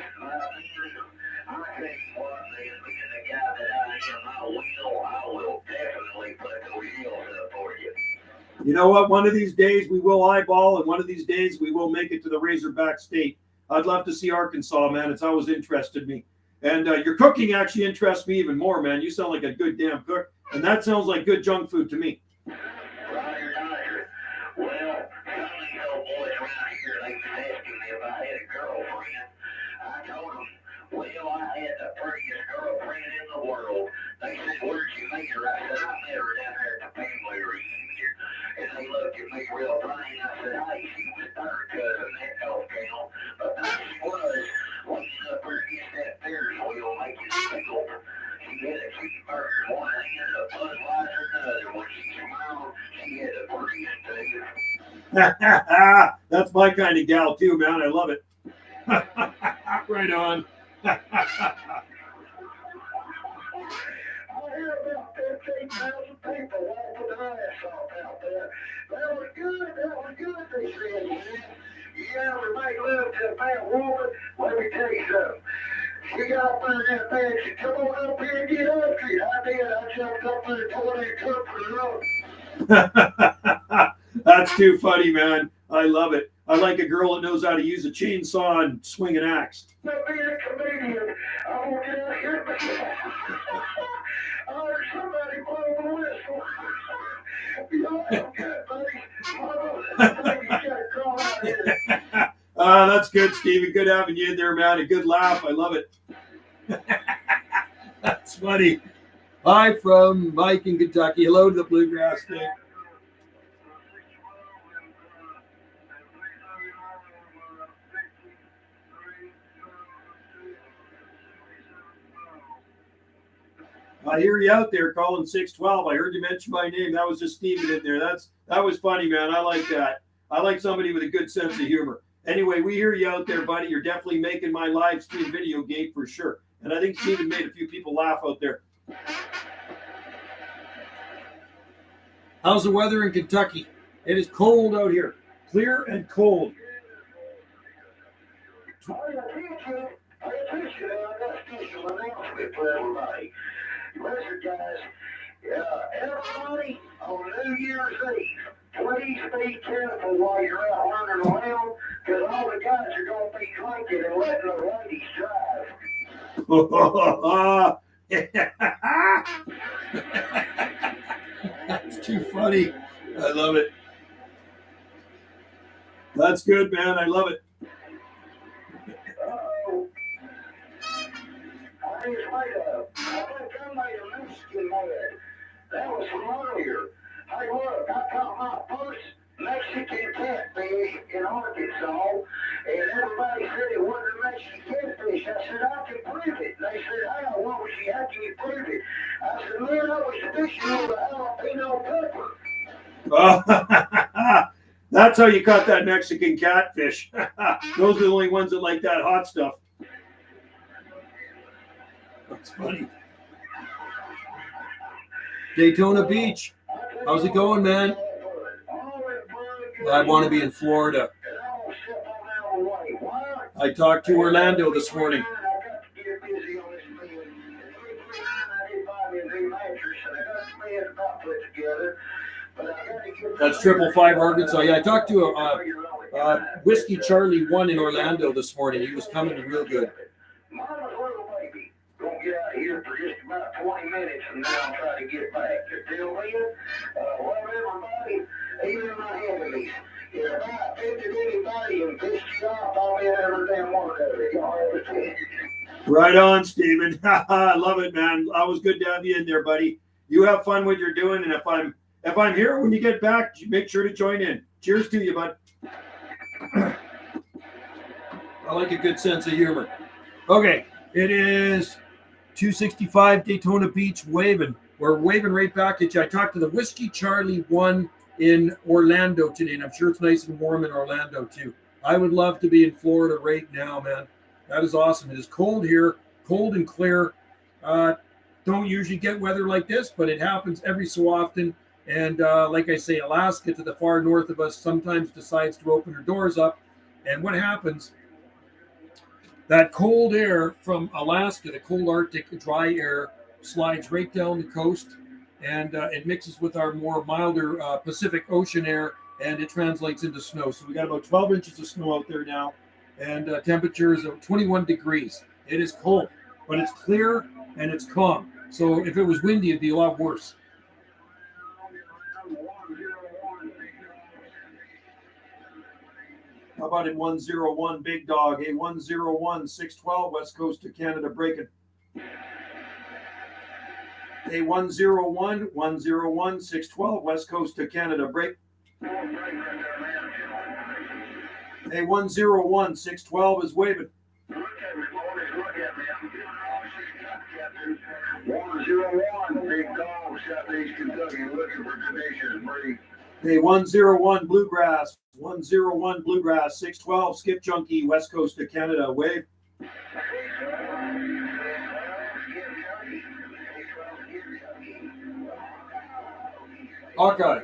what, man, being the guy that I will definitely put those shields up for you. You know what? One of these days we will eyeball, and one of these days we will make it to the Razorback State. I'd love to see Arkansas, man. It's always interested me. And your cooking actually interests me even more, man. You sound like a good damn cook. And that sounds like good junk food to me. Roger. Well, some of these old boys around here, they was asking me if I had a girlfriend. I told them, well, I had the prettiest girlfriend in the world. They said, where'd you meet her? I said, I met her down there at the family reunion. And they looked at me real funny, and I said, hey, she was third cousin, that don't count. But there she was, leaning up there against that Ferris wheel, making pickles. She had a cheeseburger in one hand, a Budweiser in the other. When she smiled, she had the prettiest tooth. That's my kind of gal too, man. I love it. Right on. I hear about 15,000 people walking their ass off out there. That was good, they said, man. You ever make love to a fat woman? Let me tell you something. She got up there in that bed, she come on up here and get up here. I did. I jumped up there and tore that cup for the road. That's too funny, man. I love it. I like a girl that knows how to use a chainsaw and swing an axe. Being a comedian, I'm going to get out here. I heard somebody blow the whistle. You're good, buddy. You gotta crawl out here. That's good, Stevie. Good having you in there, man. A good laugh. I love it. That's funny. Hi from Mike in Kentucky. Hello to the Bluegrass State. I hear you out there calling 612. I heard you mention my name. That was just Steven in there. That was funny, man. I like that. I like somebody with a good sense of humor. Anyway, we hear you out there, buddy. You're definitely making my live stream video gate for sure. And I think Steven made a few people laugh out there. How's the weather in Kentucky? It is cold out here. Clear and cold. Pay attention. I got special announcement for everybody. Listen, guys, everybody on New Year's Eve, please be careful while you're out running around, because all the guys are going to be drinking and letting the ladies drive. That's too funny. I love it. That's good, man. I love it. I made a Mexican mad. That was from earlier. Hey, look, I caught my first Mexican catfish in Arkansas, and everybody said it wasn't a Mexican catfish. I said, I can prove it. They said, how? What was she? How can you prove it? I said, man, I was fishing on the jalapeno pepper. That's how you caught that Mexican catfish. Those are the only ones that like that hot stuff. That's funny. Daytona Beach. How's it going, man? I want to be in Florida. I talked to Orlando this morning. That's 555 Arkansas. Yeah, I talked to Whiskey Charlie 1 in Orlando this morning. He was coming real good. Mama's little baby gonna get out of here for just about 20 minutes and then I'll try to get back. Until then, well, everybody, even my enemies, if I offended anybody and pissed you off, I'll be every damn one of it. Y'all understand? Right on, Steven. I love it, man. Always good to have you in there, buddy. You have fun what you're doing, and if I'm here when you get back, make sure to join in. Cheers to you, bud. I like a good sense of humor. Okay, it is 265 Daytona Beach waving. We're waving right back at you. I talked to the Whiskey Charlie 1 in Orlando today, and I'm sure it's nice and warm in Orlando too. I would love to be in Florida right now, man. That is awesome. It is cold here, cold and clear. Don't usually get weather like this, but it happens every so often. And like I say, Alaska to the far north of us sometimes decides to open her doors up. And what happens? That cold air from Alaska, the cold Arctic dry air, slides right down the coast, and it mixes with our more milder Pacific Ocean air, and it translates into snow. So we got about 12 inches of snow out there now, and temperature is 21 degrees. It is cold, but it's clear and it's calm. So if it was windy, it'd be a lot worse. How about in 101 Big Dog? Hey, 101 612 West Coast of Canada breaking. Hey, 101 101 612 West Coast of Canada break. Hey, 101 612 is waving. 101 Big Dog, Southeast Kentucky, looking for tenacious breed. Hey, 101 Bluegrass, 101 Bluegrass, 612 Skip Junkie, West Coast of Canada, wave. Hawkeye.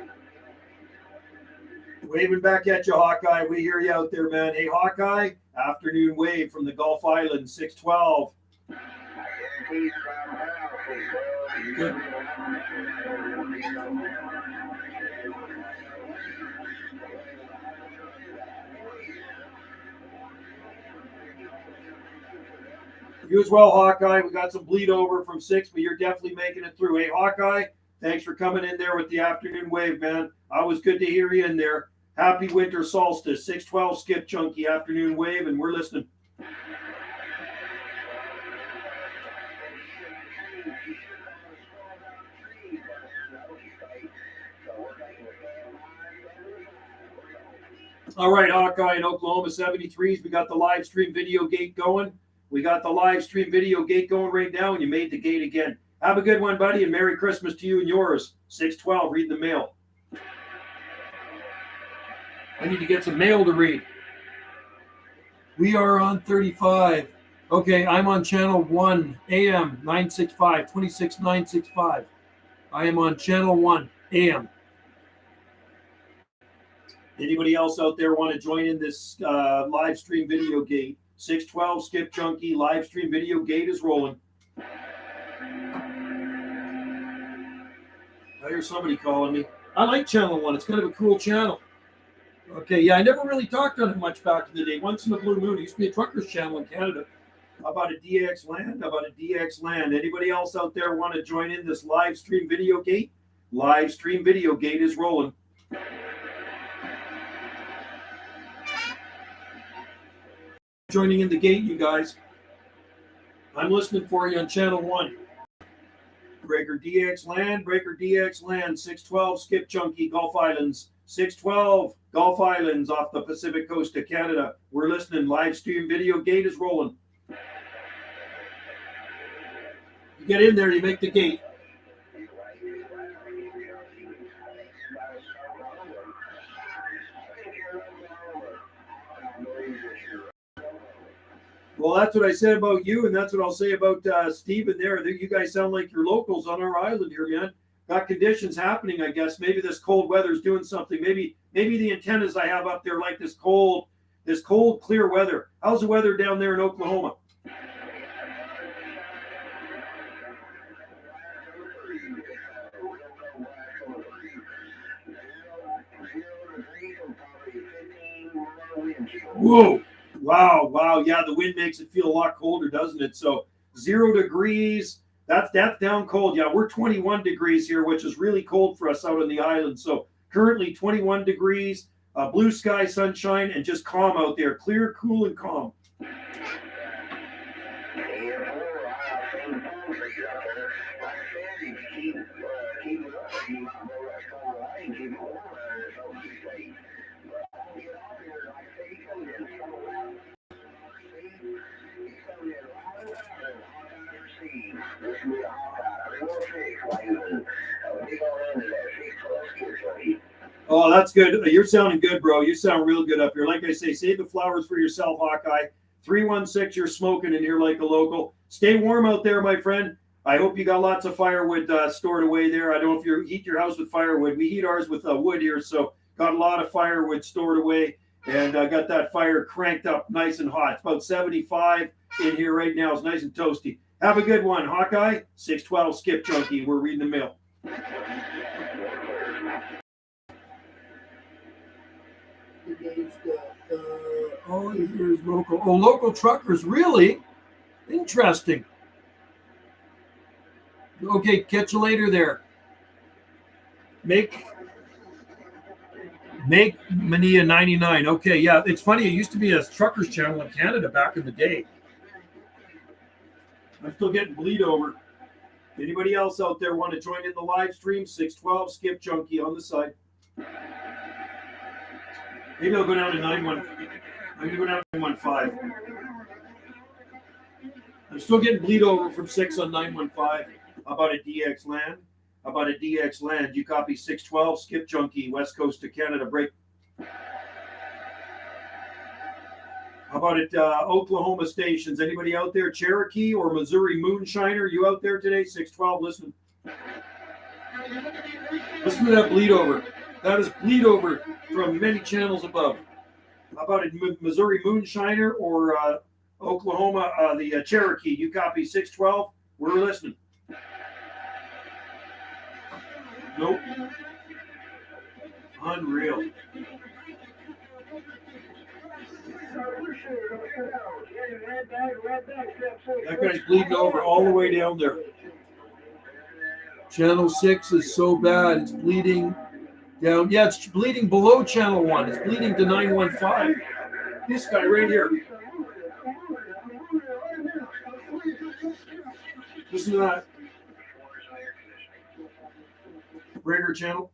Waving back at you, Hawkeye. We hear you out there, man. Hey, Hawkeye, afternoon wave from the Gulf Islands, 612. Good. You as well, Hawkeye. We got some bleed over from 6, but you're definitely making it through. Hey, Hawkeye, thanks for coming in there with the afternoon wave, man. Always good to hear you in there. Happy winter solstice, 612 Skip Chunky afternoon wave, and we're listening. All right, Hawkeye in Oklahoma 73s. We got the live stream video gate going. We got the live stream video gate going right now, and you made the gate again. Have a good one, buddy, and Merry Christmas to you and yours. 612, read the mail. I need to get some mail to read. We are on 35. Okay, I'm on channel 1, AM 965, 26965. I am on channel 1, AM. Anybody else out there want to join in this live stream video gate? 612 Skip Chunky live stream video gate is rolling. I hear somebody calling me. I like channel 1. It's kind of a cool channel. Okay, yeah, I never really talked on it much back in the day. Once in a blue moon, it used to be a trucker's channel in Canada. How about a DX land? How about a DX land? Anybody else out there want to join in this live stream video gate? Live stream video gate is rolling. Joining in the gate, you guys. I'm listening for you on channel 1. Breaker DX land, 612 Skip Chunky, Gulf Islands, 612 Gulf Islands off the Pacific coast of Canada. We're listening. Live stream video gate is rolling. You get in there, you make the gate. Well, that's what I said about you, and that's what I'll say about Steven there. You guys sound like you're locals on our island here, man. Got conditions happening, I guess. Maybe this cold weather's doing something. Maybe the antennas I have up there like this cold, clear weather. How's the weather down there in Oklahoma? Whoa. Wow. Yeah, the wind makes it feel a lot colder, doesn't it? So 0 degrees, That's down cold. Yeah, we're 21 degrees here, which is really cold for us out on the island. So currently 21 degrees, blue sky, sunshine, and just calm out there. Clear, cool, and calm. Oh, that's good. You're sounding good, bro. You sound real good up here. Like I say, save the flowers for yourself, Hawkeye. 316, you're smoking in here like a local. Stay warm out there, my friend. I hope you got lots of firewood stored away there. I don't know if you heat your house with firewood. We heat ours with wood here, so got a lot of firewood stored away, and I got that fire cranked up nice and hot. It's about 75 in here right now. It's nice and toasty. Have a good one, Hawkeye. 612 Skip Junkie. We're reading the mail. Oh, here's local. Oh, local truckers. Really? Interesting. Okay, catch you later there. Make Mania 99. Okay, yeah. It's funny. It used to be a truckers channel in Canada back in the day. I'm still getting bleed over. Anybody else out there want to join in the live stream? 612 Skip Junkie on the side. Maybe I'll go down to 91. I'm going to go down to 915. I'm still getting bleed over from 6 on 915. How about a DX land? How about a DX land? You copy 612 Skip Junkie, West Coast of Canada break. How about it, Oklahoma stations? Anybody out there? Cherokee or Missouri Moonshiner? You out there today? 612, listen. Listen to that bleed over. That is bleed over from many channels above. How about it, Missouri Moonshiner or Oklahoma, the Cherokee? You copy 612. We're listening. Nope. Unreal. That guy's bleeding over all the way down there. Channel 6 is so bad. It's bleeding down. Yeah, it's bleeding below channel 1. It's bleeding to 915. This guy right here. Listen to that. Raider channel.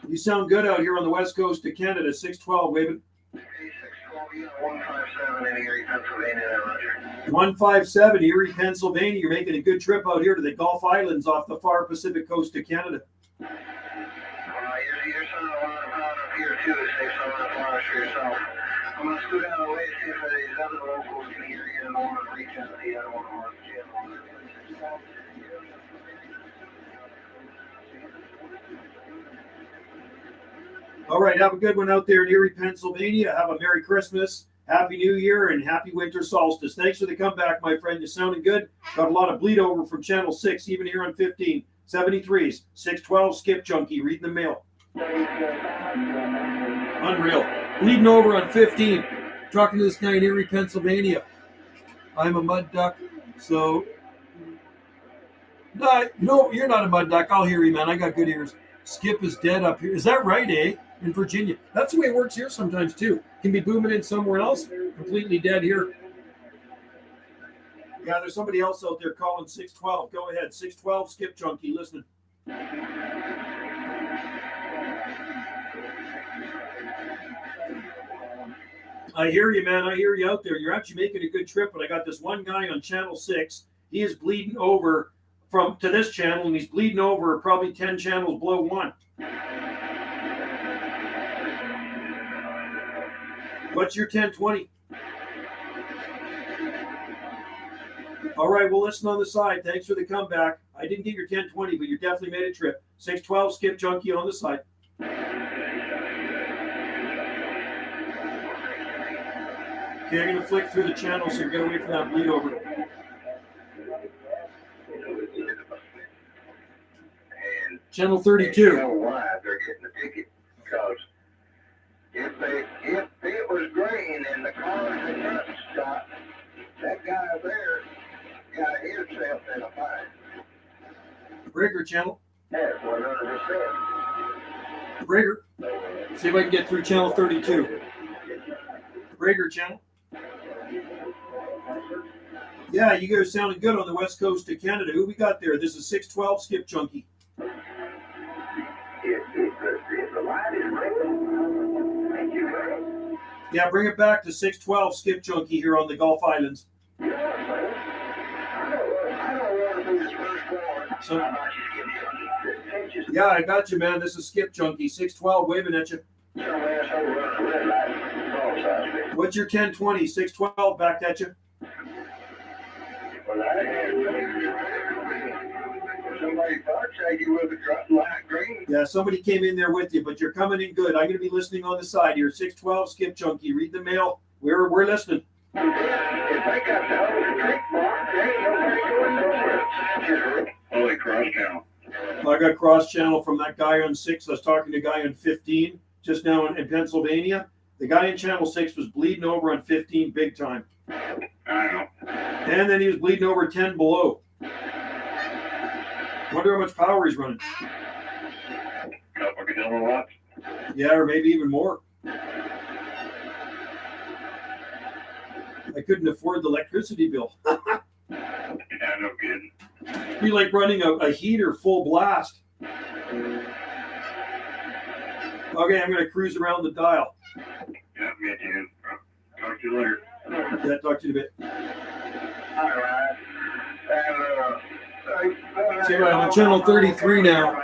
You sound good out here on the west coast of Canada. 612, waving. 157 Erie, Pennsylvania. You're making a good trip out here to the Gulf Islands off the far Pacific coast of Canada. You're sounding a lot of here too. Save some of the flowers for yourself. I'm going to scoot out of the way to see if these other locals can hear you and I want to reach out to the other one on the channel. All right, have a good one out there in Erie, Pennsylvania. Have a Merry Christmas, Happy New Year, and Happy Winter Solstice. Thanks for the comeback, my friend. You're sounding good. Got a lot of bleed over from Channel 6, even here on 1573s. 612 Skip Junkie, reading the mail. Unreal. Bleeding over on 15. Talking to this guy in Erie, Pennsylvania. I'm a mud duck, so... No, you're not a mud duck. I'll hear you, man. I got good ears. Skip is dead up here. Is that right, eh? In Virginia. That's the way it works here sometimes, too. Can be booming in somewhere else. Completely dead here. Yeah, there's somebody else out there calling 612. Go ahead. 612, Skip Junkie. Listening. I hear you, man. I hear you out there. You're actually making a good trip, but I got this one guy on Channel 6. He is bleeding over to this channel, and he's bleeding over probably 10 channels below 1. What's your 1020? All right, we'll listen on the side. Thanks for the comeback. I didn't get your 1020, but you definitely made a trip. 612 Skip Junkie on the side. Okay, I'm going to flick through the channel so you get away from that bleed over. Channel 32. You know why they're getting the ticket, because if it was green and the cars had not stopped, that guy there got himself in a fight. Breaker channel. That's 100%. Breaker. See if I can get through channel 32. Breaker channel. Yeah, you guys sounding good on the west coast of Canada. Who we got there? This is 612 Skip Junkie. If the line is ringing, thank you, man. Yeah, bring it back to 612 Skip Junkie here on the Gulf Islands. I don't want to be the first one. So, How about you Skip Junkie? yeah, I got you, man. This is Skip Junkie, 612, waving at you. Some asshole running a red light. Broadside me. What's your 1020? 612 back at you. Well, I had somebody thought say you would have dropped light green. Yeah, somebody came in there with you, but you're coming in good. I'm going to be listening on the side here. 612 Skip Junkie. Read the mail. We're listening. If they got the whole drink bar, there ain't nobody going nowhere. Holy cross channel. I got cross channel from that guy on 6. I was talking to a guy on 15 just now in Pennsylvania. The guy in channel 6 was bleeding over on 15 big time. I know. And then he was bleeding over 10 below. Wonder how much power he's running. Couple of kilowatts. Yeah, or maybe even more. I couldn't afford the electricity bill. Yeah, no kidding. Be like running a heater full blast. Okay, I'm going to cruise around the dial. Yeah, me too. Talk to you later. Yeah, talk to you in a bit. All right. See, I'm on channel 33 now.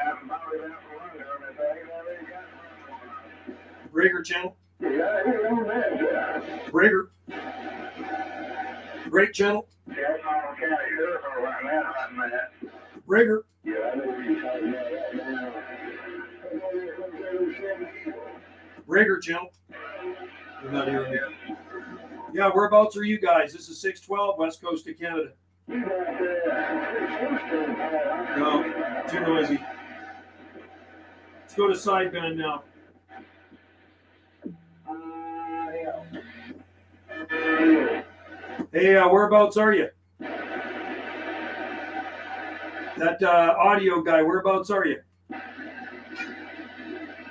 Breaker channel. Breaker. Break channel. Breaker. Breaker channel. You're not hearing me. Yeah, whereabouts are you guys? This is 612, west coast of Canada. No, too noisy. Let's go to sideband now. Hey, whereabouts are you? That audio guy, whereabouts are you?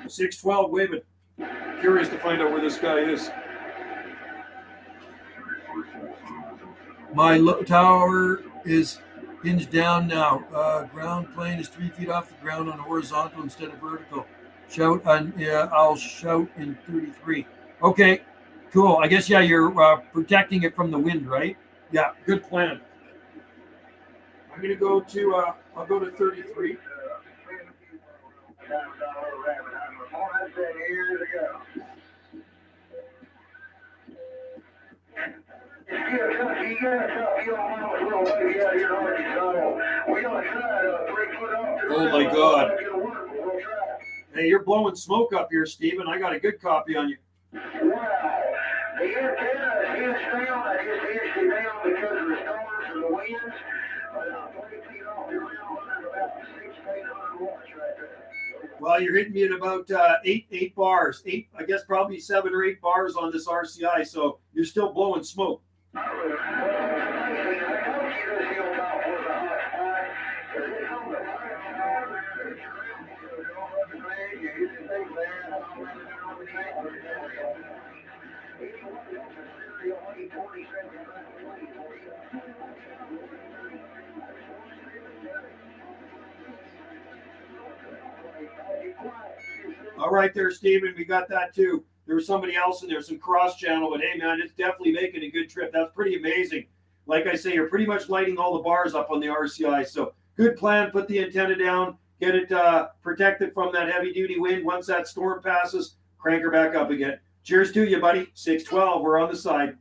612, waving. Curious to find out where this guy is. My tower is hinged down now. Ground plane is 3 feet off the ground on horizontal instead of vertical. Shout on, yeah, I'll shout in 33. Okay, cool. I guess, yeah, you're protecting it from the wind, right? Yeah, good plan. I'm going to go to, I'll go to 33. Oh my God. Hey, you're blowing smoke up here, Steven. I got a good copy on you. Wow. The antenna is down. I just hit it down because of the storms and the winds. But 20 feet off the ground, running about 1,600 watts right there. Well, you're hitting me at about eight bars. I guess probably 7 or 8 bars on this RCI, so you're still blowing smoke. All right there, Steven, we got that too. There was somebody else in there, some cross channel, but hey, man, it's definitely making a good trip. That's pretty amazing. Like I say, you're pretty much lighting all the bars up on the RCI. So good plan. Put the antenna down, get it protected from that heavy duty wind. Once that storm passes, crank her back up again. Cheers to you, buddy. 612, we're on the side.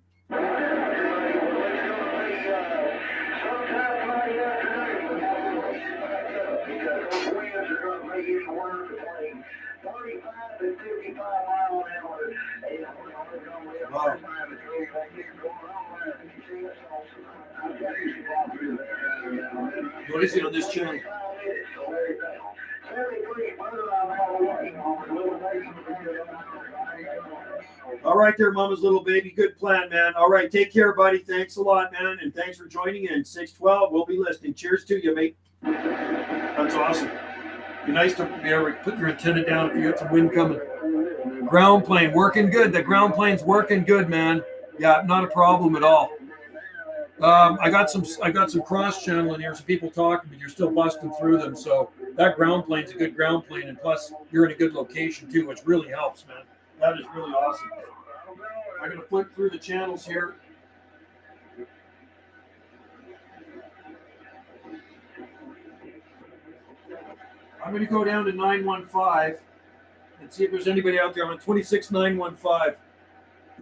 Wow. Noisy on this channel. All right there, Mama's little baby. Good plan, man. All right, take care, buddy. Thanks a lot, man, and thanks for joining in. 612, we'll be listening. Cheers to you, mate. That's awesome. Be nice to be able to put your antenna down if you got some wind coming. Ground plane working good. The ground plane's working good, man. Yeah, not a problem at all. I got some cross channeling here, some people talking, but you're still busting through them. So that ground plane's a good ground plane, and plus you're in a good location too, which really helps, man. That is really awesome. I'm gonna flip through the channels here. I'm gonna go down to 915 and see if there's anybody out there. I'm on 26915.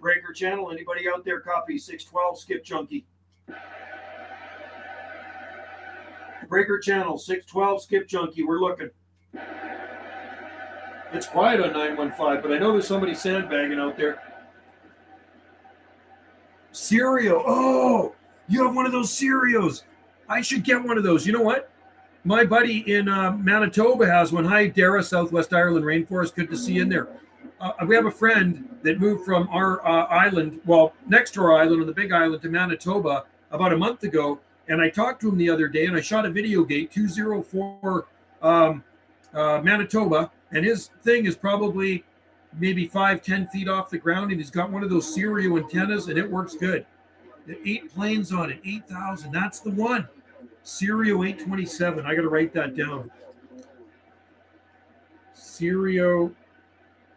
Breaker channel. Anybody out there? Copy 612 Skip Junkie. Breaker channel 612 Skip Junkie. We're looking. It's quiet on 915, but I know there's somebody sandbagging out there. Cereal. Oh, you have one of those cereals. I should get one of those. You know what? My buddy in Manitoba has one. Hi, Dara, Southwest Ireland Rainforest. Good to see you in there. We have a friend that moved from our island, well, next to our island on the Big Island to Manitoba about a month ago. And I talked to him the other day, and I shot a video gate, 204 Manitoba. And his thing is probably maybe 5-10 feet off the ground. And he's got one of those stereo antennas, and it works good. 8 planes on it, 8,000. That's the one. Stereo 827. I got to write that down. Stereo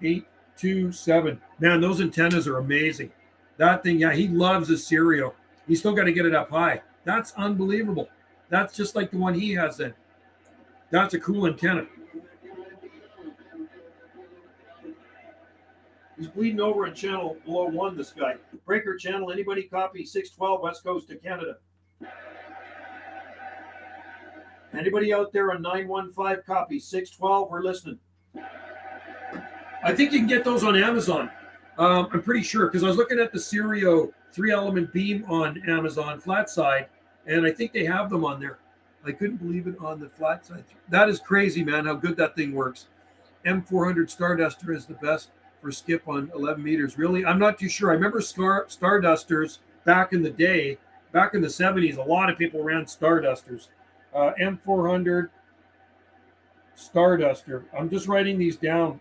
827. Man, those antennas are amazing. That thing, yeah, he loves his stereo. He's still got to get it up high. That's unbelievable. That's just like the one he has then. That's a cool antenna. He's bleeding over in channel below 1, this guy. Breaker channel, anybody copy 612 West Coast of Canada? Anybody out there on 915 copy 612? We're listening. I think you can get those on Amazon. I'm pretty sure, because I was looking at the Stereo 3-element beam on Amazon flat side, and I think they have them on there. I couldn't believe it on the flat side. That is crazy, man, how good that thing works. M400 Starduster is the best for skip on 11 meters. Really? I'm not too sure. I remember Stardusters back in the day, back in the 70s, a lot of people ran Stardusters. M400 Starduster. I'm just writing these down.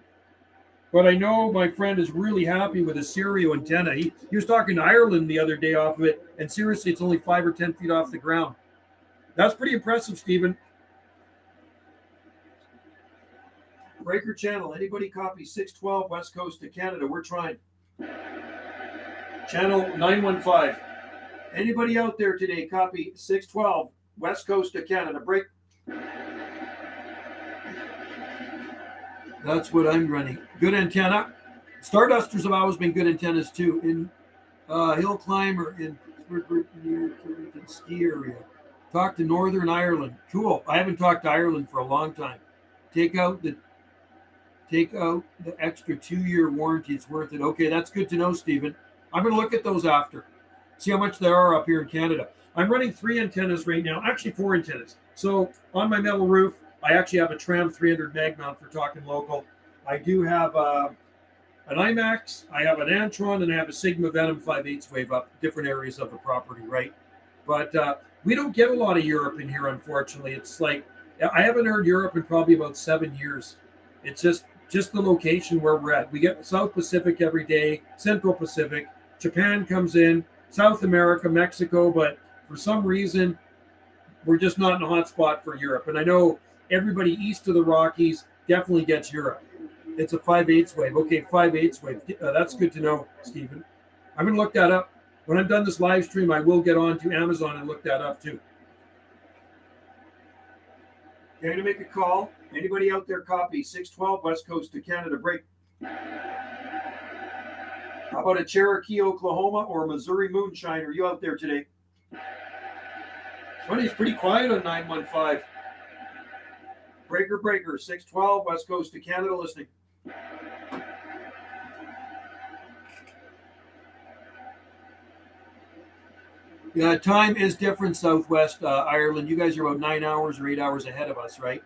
But I know my friend is really happy with his stereo antenna. He was talking to Ireland the other day off of it, and seriously, it's only 5 or 10 feet off the ground. That's pretty impressive, Stephen. Breaker channel. Anybody copy 612 West Coast of Canada? We're trying. Channel 915. Anybody out there today copy 612 West Coast of Canada? Break. That's what I'm running. Good antenna. Stardusters have always been good antennas too. In Hill Climber in near Killington ski area. Talk to Northern Ireland. Cool. I haven't talked to Ireland for a long time. Take out the extra 2-year warranty. It's worth it. Okay, that's good to know, Stephen. I'm going to look at those after. See how much there are up here in Canada. I'm running 3 antennas right now. Actually, 4 antennas. So on my metal roof, I actually have a Tram 300 mag mount for talking local. I do have an IMAX, I have an Antron, and I have a Sigma Venom 5/8 wave up different areas of the property, right? But we don't get a lot of Europe in here, unfortunately. It's like, I haven't heard Europe in probably about 7 years. It's just the location where we're at. We get South Pacific every day, Central Pacific, Japan comes in, South America, Mexico, but for some reason, we're just not in a hot spot for Europe. And I know everybody east of the Rockies definitely gets Europe. It's a 5/8 wave. Okay, 5/8 wave. That's good to know, Stephen. I'm going to look that up. When I'm done this live stream, I will get on to Amazon and look that up too. Okay, I'm going to make a call. Anybody out there copy 612 West Coast to Canada? Break. How about a Cherokee, Oklahoma, or Missouri moonshine? Are you out there today? Funny, it's pretty quiet on 915. Breaker, 612 West Coast to Canada listening. Yeah, time is different, Southwest Ireland. You guys are about 9 hours or 8 hours ahead of us, right?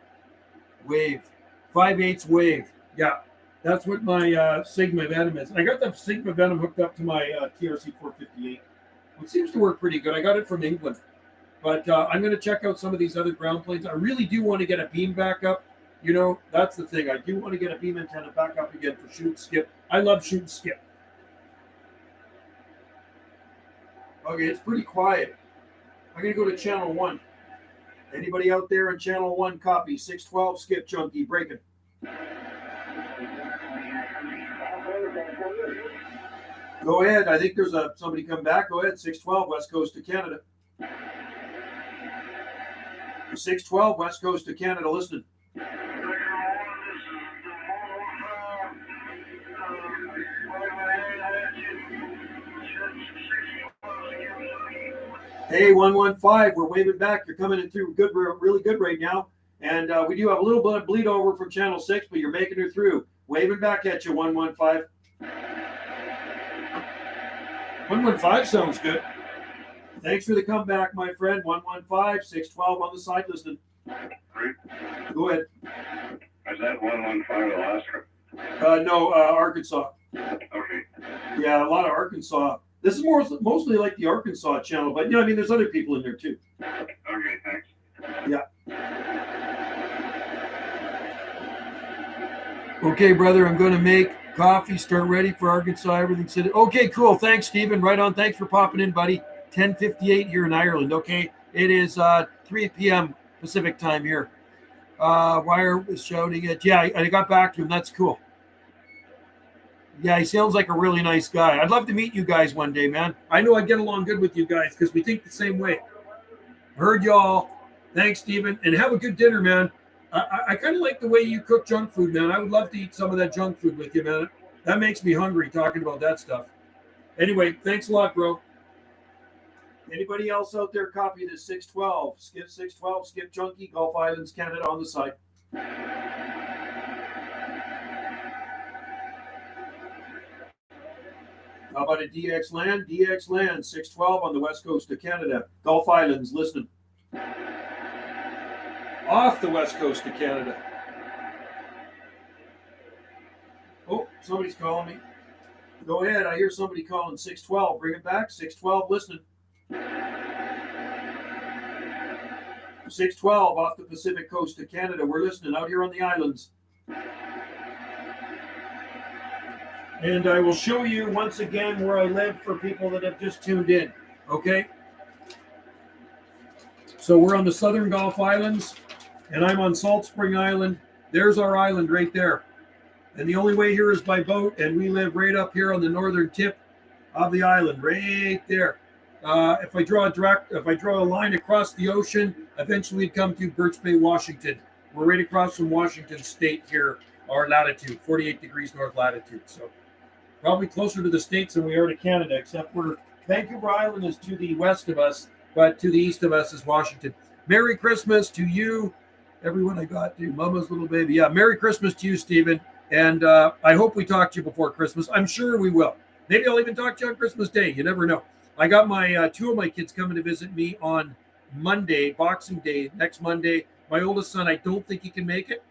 Wave. 5/8 wave. Yeah. That's what my Sigma Venom is. I got the Sigma Venom hooked up to my TRC 458, which seems to work pretty good. I got it from England. But I'm going to check out some of these other ground planes. I really do want to get a beam back up. You know, that's the thing. I do want to get a beam antenna back up again for shoot and skip. I love shoot and skip. Okay, it's pretty quiet. I'm going to go to channel 1. Anybody out there on channel 1 copy? 612 skip junkie breaking. Go ahead. I think there's somebody come back. Go ahead. 612 West Coast to Canada. 612 West Coast to Canada. Listening. Hey, 115, we're waving back. You're coming in through good, really good right now. And we do have a little bit of bleed over from channel 6, but you're making her through. Waving back at you, 115. 115 sounds good. Thanks for the comeback, my friend. 115, 612 on the side listening. Go ahead. Is that 115 Alaska? No, Arkansas. Okay. Yeah, a lot of Arkansas. This is mostly like the Arkansas channel, but I mean, there's other people in there too. Okay, thanks. Yeah. Okay, brother, I'm going to make coffee, start ready for Arkansas, everything's set. Okay, cool. Thanks, Stephen. Right on. Thanks for popping in, buddy. 10:58 here in Ireland. Okay, it is 3 p.m. Pacific time here. Wire was shouting at. Yeah, I got back to him. That's cool. Yeah, he sounds like a really nice guy. I'd love to meet you guys one day, man. I know I'd get along good with you guys because we think the same way. Heard y'all. Thanks, Stephen. And have a good dinner, man. I kind of like the way you cook junk food, man. I would love to eat some of that junk food with you, man. That makes me hungry talking about that stuff. Anyway, thanks a lot, bro. Anybody else out there copy this 612? Skip 612, skip junkie, Gulf Islands, Canada on the side. How about a DX land? DX land, 612 on the west coast of Canada. Gulf Islands, listening. Off the west coast of Canada. Oh, somebody's calling me. Go ahead. I hear somebody calling 612. Bring it back. 612, listening. 612 off the Pacific coast of Canada. We're listening out here on the islands. And I will show you once again where I live for people that have just tuned in. Okay? So we're on the southern Gulf Islands, and I'm on Salt Spring Island. There's our island right there. And the only way here is by boat, and we live right up here on the northern tip of the island, right there. If I draw a line across the ocean, eventually we'd come to Birch Bay, Washington. We're right across from Washington State here, our latitude, 48 degrees north latitude. So probably closer to the States than we are to Canada, except Vancouver Island is to the west of us, but to the east of us is Washington. Merry Christmas to you, everyone I got to, Mama's little baby. Yeah, Merry Christmas to you, Stephen. And I hope we talk to you before Christmas. I'm sure we will. Maybe I'll even talk to you on Christmas Day. You never know. I got my two of my kids coming to visit me on Monday, Boxing Day, next Monday. My oldest son, I don't think he can make it,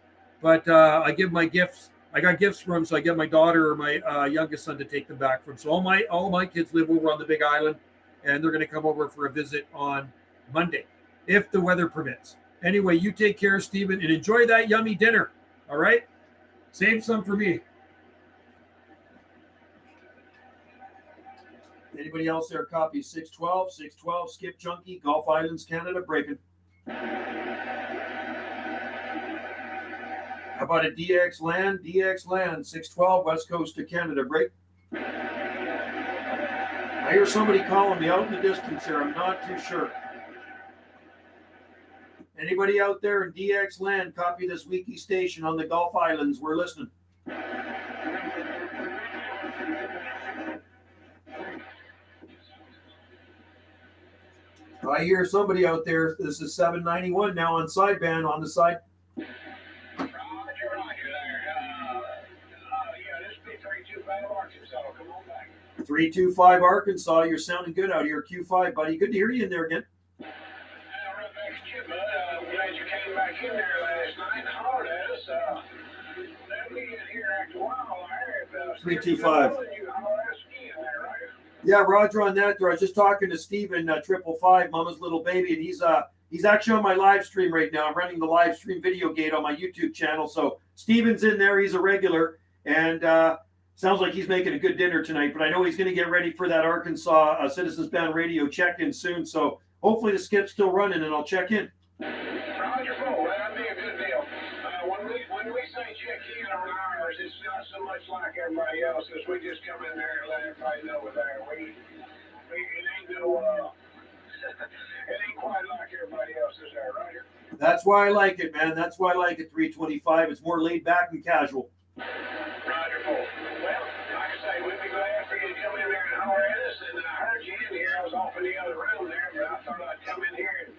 but I give my gifts. I got gifts for him, so I get my daughter or my youngest son to take them back from. So all my kids live over on the Big Island, and they're going to come over for a visit on Monday, if the weather permits. Anyway, you take care, Stephen, and enjoy that yummy dinner. All right? Save some for me. Anybody else there copy 612, 612, skip junkie, Gulf Islands, Canada, breaking. How about a DX land? DX land, 612, west coast of Canada, break. I hear somebody calling me out in the distance here. I'm not too sure. Anybody out there in DX land, copy this wiki station on the Gulf Islands. We're listening. I hear somebody out there. This is 791 now on sideband on the side. Roger there. This is 325 Arkansas. Come on back. 325 Arkansas. You're sounding good out here. Q5, buddy. Good to hear you in there again. Right back at you, bud. Glad you came back in there last night and hollered at us. Let me in here after a while. 325. Yeah, Roger on that. I was just talking to Steven, 555, Mama's little baby, and he's actually on my live stream right now. I'm running the live stream videgate on my YouTube channel. So Steven's in there. He's a regular, and sounds like he's making a good dinner tonight. But I know he's going to get ready for that Arkansas Citizens Band Radio check-in soon. So hopefully the skip's still running, and I'll check in. Roger, that'd be a good deal. When we say check in on ours, it's not so much like everybody else's. We just come in there and let everybody know we're there. It ain't no, it ain't quite like everybody else's there, Roger. That's why I like it, man. That's why I like it, 325. It's more laid back and casual. Roger, well, like I say, we'd be glad for you to come in there and holler at us. And I heard you in here. I was off in the other room there, but I thought I'd come in here and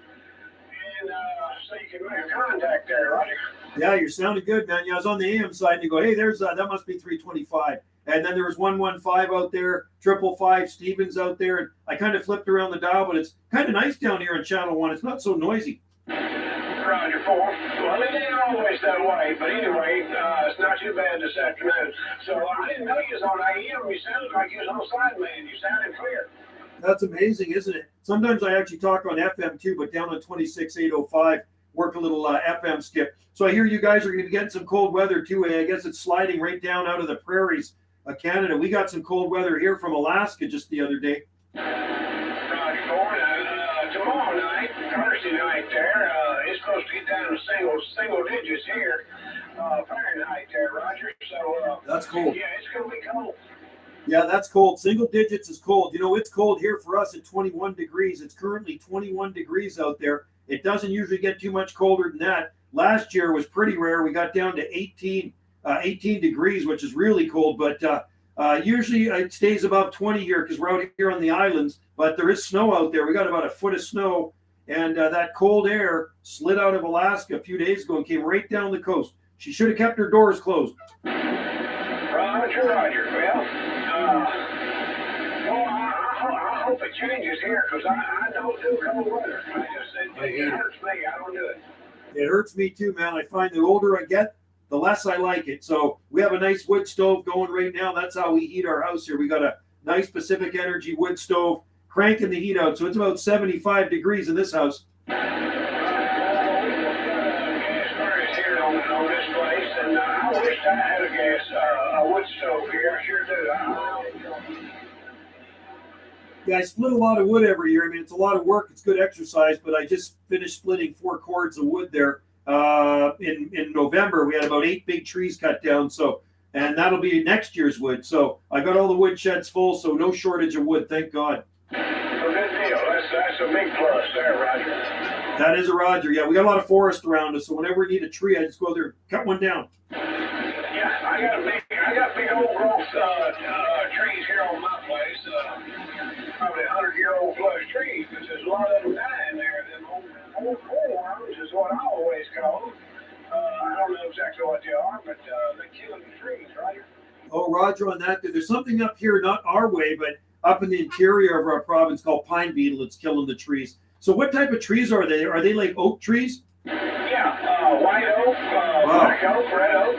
so you can make contact there, Roger. Yeah, you're sounding good, man. Yeah, I was on the AM side, and you go, hey, there's that must be 325. And then there was 115 out there, 555, Stevens out there, and I kind of flipped around the dial, but it's kind of nice down here on Channel 1. It's not so noisy. Roger, 4. Well, it ain't always that way, but anyway, it's not too bad this afternoon. So I didn't know you was on AM. You sounded like you was on sideman. You sounded clear. That's amazing, isn't it? Sometimes I actually talk on FM too, but down on 26805, work a little FM skip. So I hear you guys are going to be getting some cold weather too. I guess it's sliding right down out of the prairies of Canada. We got some cold weather here from Alaska just the other day. Roger, tomorrow night, Thursday night there, it's supposed to get down to single digits here, Fahrenheit there, Roger. So that's cold. Yeah, it's going to be cold. Yeah, that's cold. Single digits is cold. You know, it's cold here for us at 21 degrees. It's currently 21 degrees out there. It doesn't usually get too much colder than that. Last year was pretty rare. We got down to 18 degrees, which is really cold. But usually it stays above 20 here because we're out here on the islands. But there is snow out there. We got about a foot of snow. And that cold air slid out of Alaska a few days ago and came right down the coast. She should have kept her doors closed. Roger. Well, I hope it changes here because I don't do cold weather. It hurts me. I don't do it. It hurts me too, man. I find the older I get, the less I like it. So we have a nice wood stove going right now. That's how we heat our house here. We got a nice Pacific Energy wood stove cranking the heat out. So it's about 75 degrees in this house. Gas furnace here on this place, and I wish I had a wood stove here. I sure do. Yeah, I split a lot of wood every year. I mean, it's a lot of work. It's good exercise, but I just finished splitting 4 cords of wood there in November. We had about 8 big trees cut down, and that'll be next year's wood. So I got all the wood sheds full, so no shortage of wood, thank God. Well, good deal. That's a big plus there, Roger. That is a Roger. Yeah, we got a lot of forest around us, so whenever we need a tree, I just go there and cut one down. Yeah, I got big old growth trees here on my place. Probably 100-year-old plus trees, because there's a lot of them dying there. Them old worms is what I always call them. I don't know exactly what they are, but they're killing the trees, right? Oh, Roger on that. There's something up here, not our way, but up in the interior of our province called pine beetle. It's killing the trees. So what type of trees are they? Are they like oak trees? Yeah, white oak, black oak, red oak.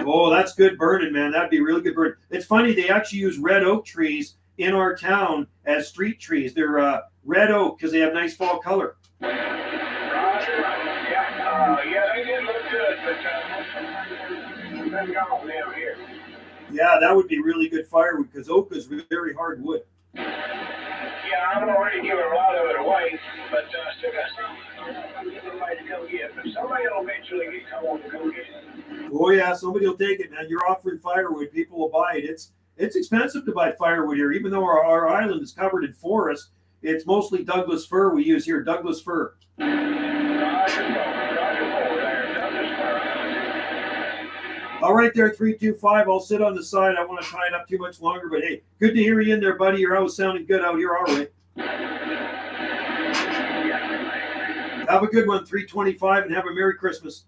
Oh, that's good burning, man. That'd be really good burning. It's funny, they actually use red oak trees in our town as street trees. They're red oak because they have nice fall color. Roger. Yeah, they did look good, but they're gone down here. Yeah, that would be really good firewood because oak is very hard wood. Yeah, I've already given a lot of it away, but still got some to go get. But somebody will eventually get cold to go get it. Oh yeah, somebody will take it, man. You're offering firewood, people will buy it. It's expensive to buy firewood here, even though our island is covered in forest. It's mostly Douglas fir we use here, Douglas fir. All right there, 325. I'll sit on the side. I don't want to tie it up too much longer, but hey, good to hear you in there, buddy. You're always sounding good out here, all right. Have a good one, 325, and have a Merry Christmas.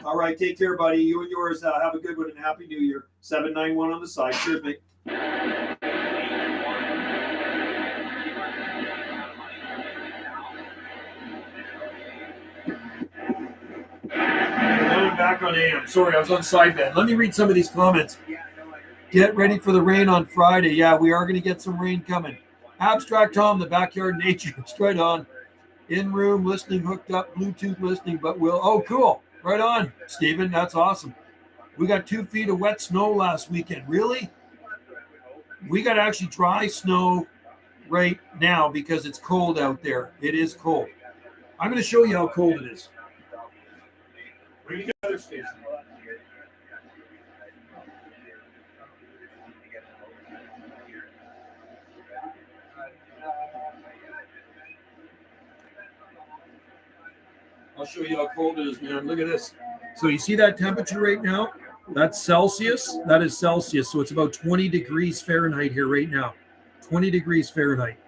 All right, take care, buddy. You and yours have a good one and Happy New Year. 791 on the side. Cheers, mate. back on AM. Sorry, I was on sideband. Let me read some of these comments. Get ready for the rain on Friday. Yeah, we are going to get some rain coming. Abstract Tom, the backyard nature. Straight on. In room listening, hooked up, Bluetooth listening, but will. Oh, cool. Right on, Stephen. That's awesome. We got 2 feet of wet snow last weekend. Really? We got actually dry snow right now because it's cold out there. It is cold. I'm going to show you how cold it is. Where you got other station? I'll show you how cold it is, man. Look at this. So you see that temperature right now? That's Celsius. That is Celsius. So it's about 20 degrees Fahrenheit here right now. 20 degrees Fahrenheit.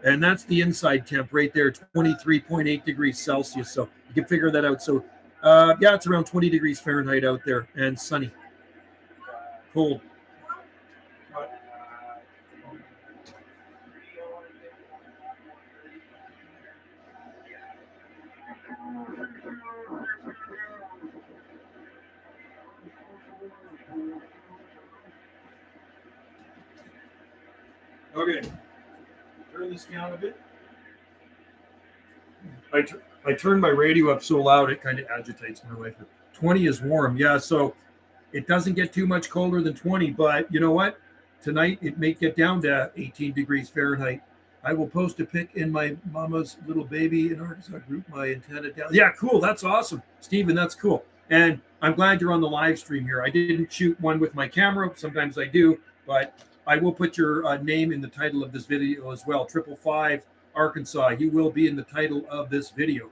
And that's the inside temp right there, 23.8 degrees Celsius. So you can figure that out. So, yeah, it's around 20 degrees Fahrenheit out there and sunny. Cold. Okay, turn this down a bit. I turn my radio up so loud it kind of agitates my wife. 20 is warm, yeah. So it doesn't get too much colder than 20, but you know what? Tonight it may get down to 18 degrees Fahrenheit. I will post a pic in my mama's little baby in Arkansas group. My antenna down. Yeah, cool. That's awesome, Stephen. That's cool. And I'm glad you're on the live stream here. I didn't shoot one with my camera. Sometimes I do, but I will put your name in the title of this video as well. 555 Arkansas. You will be in the title of this video.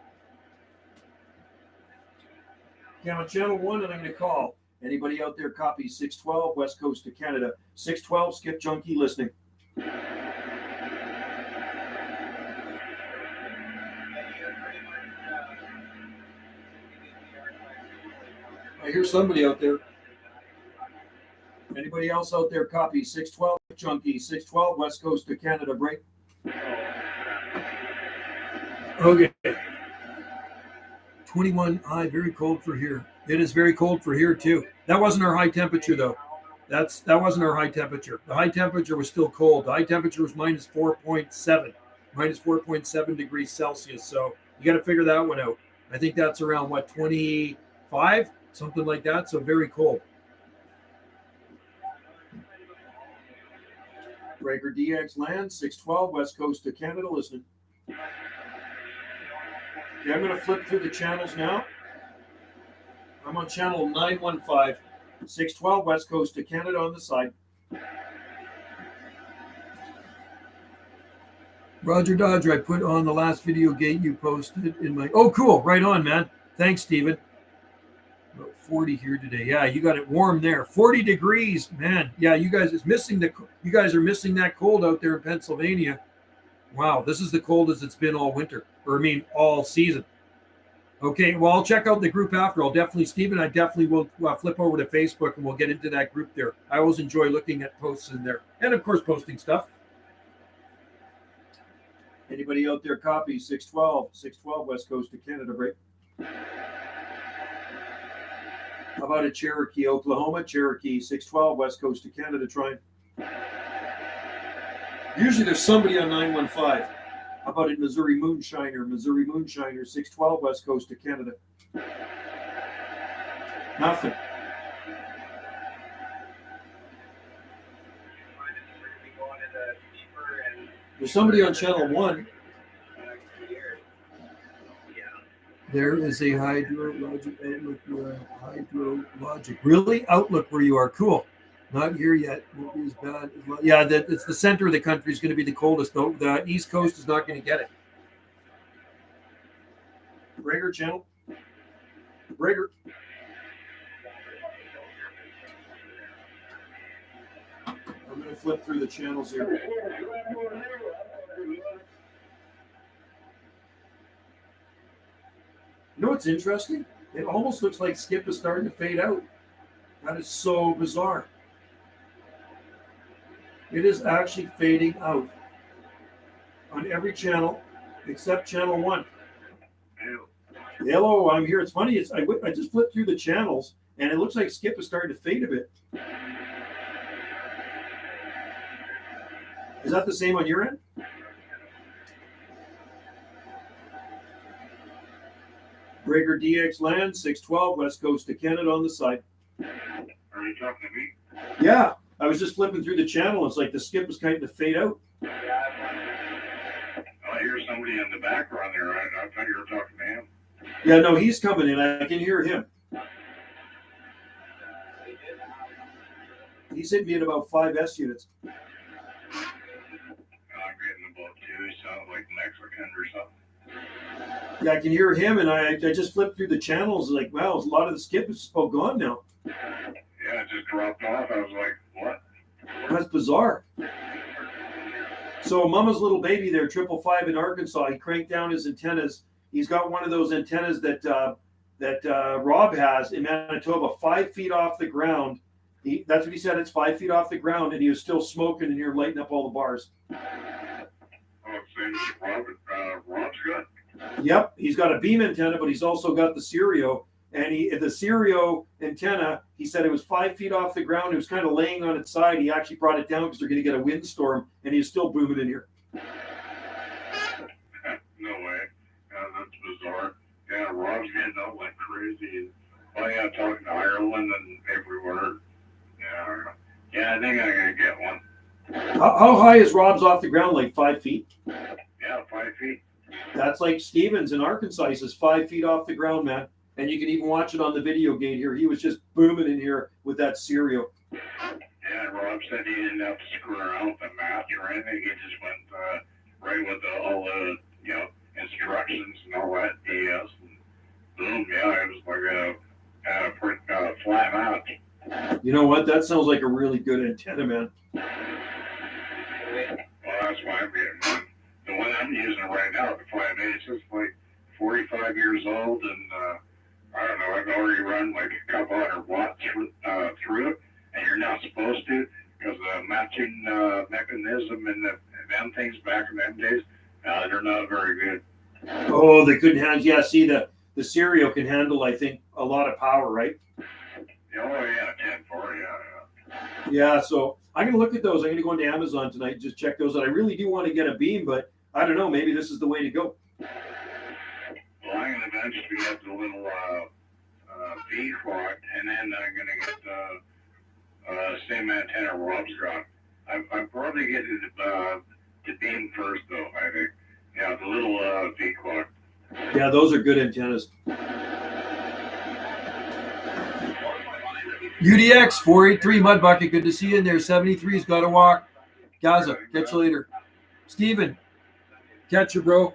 Okay, I'm on channel 1, and I'm going to call. Anybody out there copy 612 West Coast of Canada. 612 Skip Junkie listening. I hear somebody out there. Anybody else out there copy 612 Junkie, 612 West Coast of Canada break? Okay. 21 high, very cold for here. It is very cold for here too. That wasn't our high temperature though. That wasn't our high temperature. The high temperature was still cold. The high temperature was minus 4.7 degrees Celsius. So you got to figure that one out. I think that's around what, 25, something like that. So very cold. Breaker DX land, 612 West Coast of Canada listening. Okay, I'm going to flip through the channels now. I'm on channel 915, 612 West Coast of Canada on the side. Roger Dodger, I put on the last video gate you posted in my... Oh, cool. Right on, man. Thanks, Steven. About 40 here today. Yeah, you got it warm there. 40 degrees, man. Yeah, you guys are missing that cold out there in Pennsylvania. Wow, this is the coldest it's been all winter, all season. Okay, well, I'll check out the group after. Stephen, I definitely will flip over to Facebook and we'll get into that group there. I always enjoy looking at posts in there and, of course, posting stuff. Anybody out there copy 612 West Coast of Canada break? How about a Cherokee, Oklahoma? Cherokee 612 West Coast of Canada trying. Usually there's somebody on 915. How about it, Missouri Moonshiner, 612 West Coast of Canada? Nothing. There's somebody on channel 1. There is a hydrologic. Really? Outlook where you are. Cool. Not here yet. Won't be as bad. Yeah, it's the center of the country is going to be the coldest, though. The East Coast is not going to get it. Breaker channel. Breaker. I'm going to flip through the channels here. You know what's interesting? It almost looks like Skip is starting to fade out. That is so bizarre. It is actually fading out on every channel except channel 1. Hello, I'm here. It's funny. I just flipped through the channels, and it looks like Skip is starting to fade a bit. Is that the same on your end? Breaker DX land, 612, west coast of Canada on the side. Are you talking to me? Yeah, I was just flipping through the channel. It's like the Skip was kind of fade out. I hear somebody in the background there. I thought you were talking to him. Yeah, no, he's coming in. I can hear him. He's hitting me at about 5 S units. I'm getting about 2. He sounds like Mexican or something. Yeah, I can hear him, and I just flipped through the channels. Like, wow, a lot of the Skip is gone now. Yeah, it just dropped off. I was like, what? That's bizarre. So Mama's little baby there, 555 in Arkansas, he cranked down his antennas. He's got one of those antennas that Rob has in Manitoba, 5 feet off the ground. That's what he said. It's 5 feet off the ground, and he was still smoking in here, lighting up all the bars. Oh, same as Rob's got. Yep, he's got a beam antenna, but he's also got the stereo. And the stereo antenna, he said it was 5 feet off the ground. It was kind of laying on its side. He actually brought it down because they're going to get a windstorm, and he's still booming in here. No way. That's bizarre. Yeah, Rob's getting out like crazy. Oh, yeah, talking to Ireland and everywhere. Yeah, I think I'm going to get one. How high is Rob's off the ground? Like 5 feet? Yeah, 5 feet. That's like Stevens in Arkansas. He says 5 feet off the ground, man. And you can even watch it on the video gate here. He was just booming in here with that stereo. Yeah, Rob said he didn't have to screw around with the math or anything. He just went right with all the instructions and all that BS. And boom, yeah, it was like a flat match. You know what? That sounds like a really good antenna, man. Well, that's why I'm getting one. The one I'm using right now, the 5.8, it's just like 45 years old, and I don't know, I've already run like a couple hundred watts through it, and you're not supposed to, because the matching mechanism and them things back in them days, they're not very good. Oh, they couldn't handle. Yeah, see, the stereo can handle, I think, a lot of power, right? Oh, yeah, 10.4, yeah. Yeah, so I'm going to look at those. I'm going to go into Amazon tonight and just check those out. I really do want to get a beam, but I don't know. Maybe this is the way to go. Well, I'm going to eventually get the little V clock, and then I'm going to get the same antenna Rob's got. I'm probably getting the beam first, though, I think. Yeah, the little V clock. Yeah, those are good antennas. UDX 483 Mud Bucket. Good to see you in there. 73's got to walk. Gaza, catch you later. Steven, catch you, bro.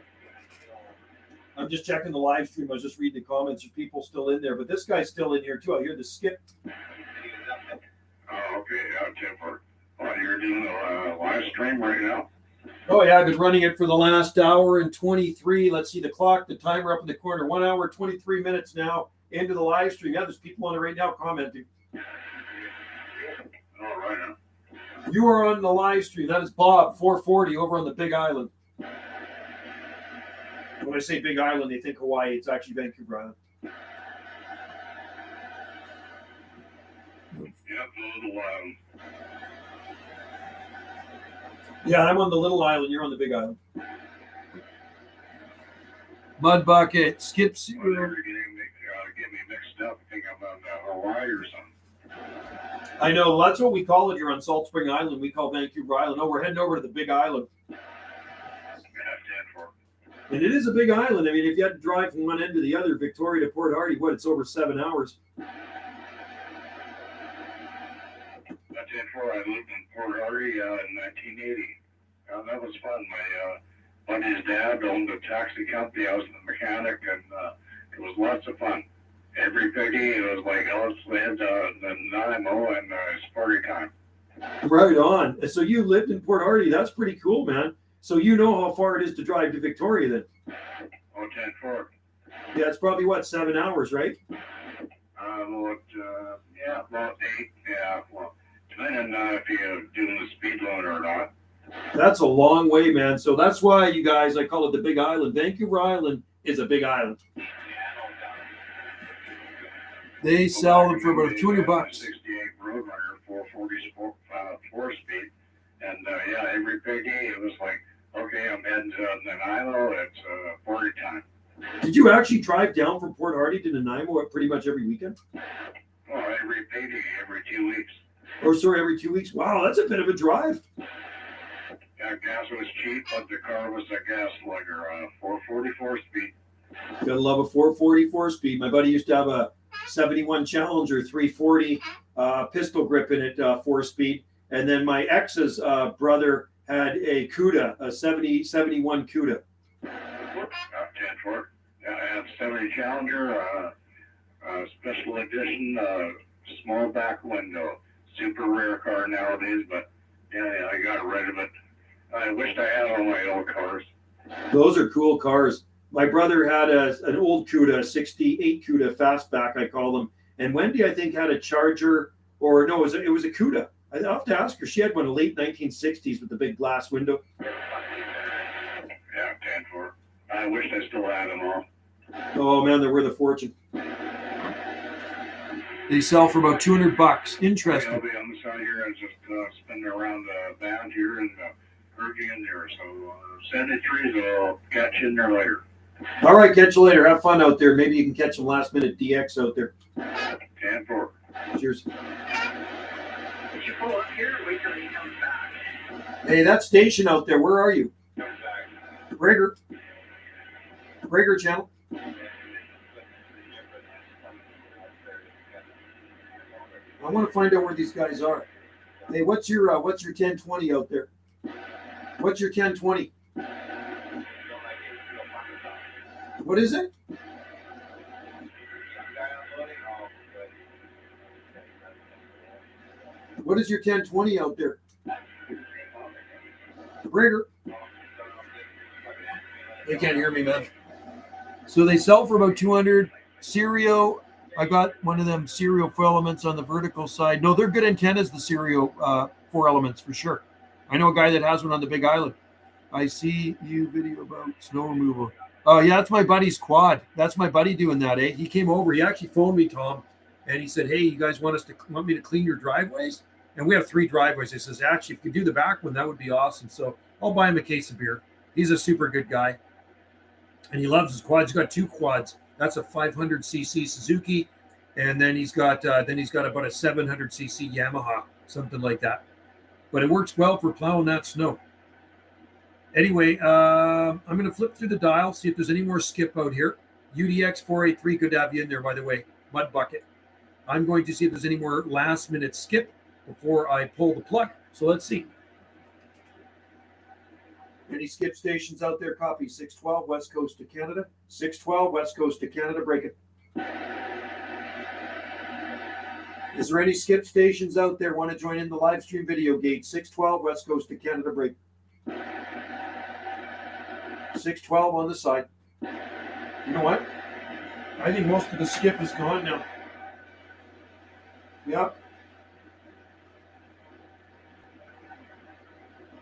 I'm just checking the live stream. I was just reading the comments. There's people still in there, but this guy's still in here too. I hear the Skip. Oh, okay. Yeah, 10.4. Oh, you're doing a live stream right now? Oh, yeah. I've been running it for the last hour and 23. Let's see the clock, the timer up in the corner. 1 hour, 23 minutes now into the live stream. Yeah, there's people on it right now commenting. All right. Huh? You are on the live stream. That is Bob 440 over on the Big Island. When I say Big Island, they think Hawaii. It's actually Vancouver Island. Yeah, the little Yeah, I'm on the little island. You're on the Big Island. Mud Bucket, Skips. Well, you're getting me mixed up. I think I'm on Hawaii or something. I know. That's what we call it here on Salt Spring Island. We call Vancouver Island. No, we're heading over to the Big Island. Yeah, 10.4. And it is a big island. I mean, if you had to drive from one end to the other, Victoria to Port Hardy, it's over 7 hours. That's 10.4. I lived in Port Hardy in 1980. That was fun. My buddy's dad owned a taxi company. I was the mechanic, and it was lots of fun. Every piggy, it was like, let's land Nanaimo, and it's party time. Right on. So you lived in Port Hardy. That's pretty cool, man. So you know how far it is to drive to Victoria then? Oh, 10.4. Yeah, it's probably, 7 hours, right? About 8. Yeah, well, depending on if you're doing the speed limit or not. That's a long way, man. So that's why, you guys, I call it the Big Island. Vancouver Island is a big island. Yeah, no, They sell them for about $200. 68 Roadrunner 440 4-speed, and yeah, every piggy it was like, okay, I'm heading to Nanaimo. It's 40 time. Did you actually drive down from Port Hardy to Nanaimo pretty much every weekend? Well, every piggy every 2 weeks. Or sorry, every 2 weeks. Wow, that's a bit of a drive. Yeah, gas was cheap, but the car was a gas slugger, 444 speed. Gotta love a 444 speed. My buddy used to have a 71 Challenger 340 pistol grip in it, 4-speed. And then my ex's brother had a CUDA, a 71 CUDA. 10-4. I have 70 Challenger, special edition, small back window. Super rare car nowadays, but yeah, I got rid of it. I wished I had all my old cars. Those are cool cars. My brother had an old CUDA, 68 CUDA fastback, I call them. And Wendy, I think, had a Charger, or no, it was a CUDA. I'll have to ask her. She had one in the late 1960s with the big glass window. Yeah, 10-4. I wish I still had them all. Oh man, they're worth a fortune. They sell for about $200. Interesting. I'll be on the side here and just spinning around the band here and herd you in there. So send it trees. I'll catch you in there later. All right, catch you later. Have fun out there. Maybe you can catch some last minute DX out there. 10-4. Cheers. Did you pull up here? Wait till he comes back. Hey, that station out there. Where are you? Brager. Brager channel. I want to find out where these guys are. Hey, what's your 1020 out there? What's your 1020? What is it? What is your 1020 out there? Brager. They can't hear me, man. So they sell for about 200. Stereo. I got one of them Stereo 4 elements on the vertical side. No, they're good antennas, the Stereo 4 elements for sure. I know a guy that has one on the Big Island. I see you video about snow removal. Oh, yeah, that's my buddy's quad. That's my buddy doing that, eh? He came over. He actually phoned me, Tom, and he said, hey, you guys want me to clean your driveways? And we have 3 driveways. He says, actually, if you could do the back one, that would be awesome. So I'll buy him a case of beer. He's a super good guy, and he loves his quads. He's got 2 quads. That's a 500cc Suzuki, and then he's got about a 700cc Yamaha, something like that. But it works well for plowing that snow. Anyway, I'm going to flip through the dial, see if there's any more skip out here. UDX 483, good to have you in there, by the way. Mud Bucket. I'm going to see if there's any more last-minute skip before I pull the plug. So let's see. Any skip stations out there? Copy 612 West Coast to Canada. 612 West Coast to Canada. Break it. Is there any skip stations out there want to join in the live stream video gate? 612 West Coast to Canada. Break. 612 on the side. You know what? I think most of the skip is gone now. Yep.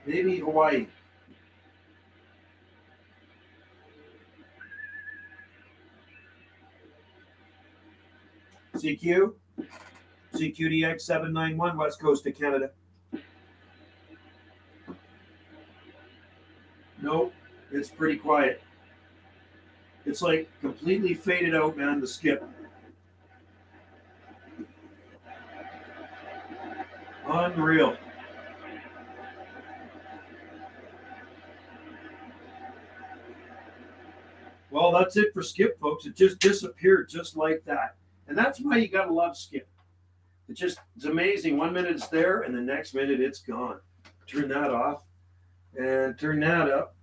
Maybe Hawaii. CQ, CQDX 791, West Coast of Canada. Nope, it's pretty quiet. It's like completely faded out, man, the skip. Unreal. Well, that's it for skip, folks. It just disappeared just like that. And that's why you got to love skip. It's amazing. 1 minute it's there, and the next minute it's gone. Turn that off and turn that up.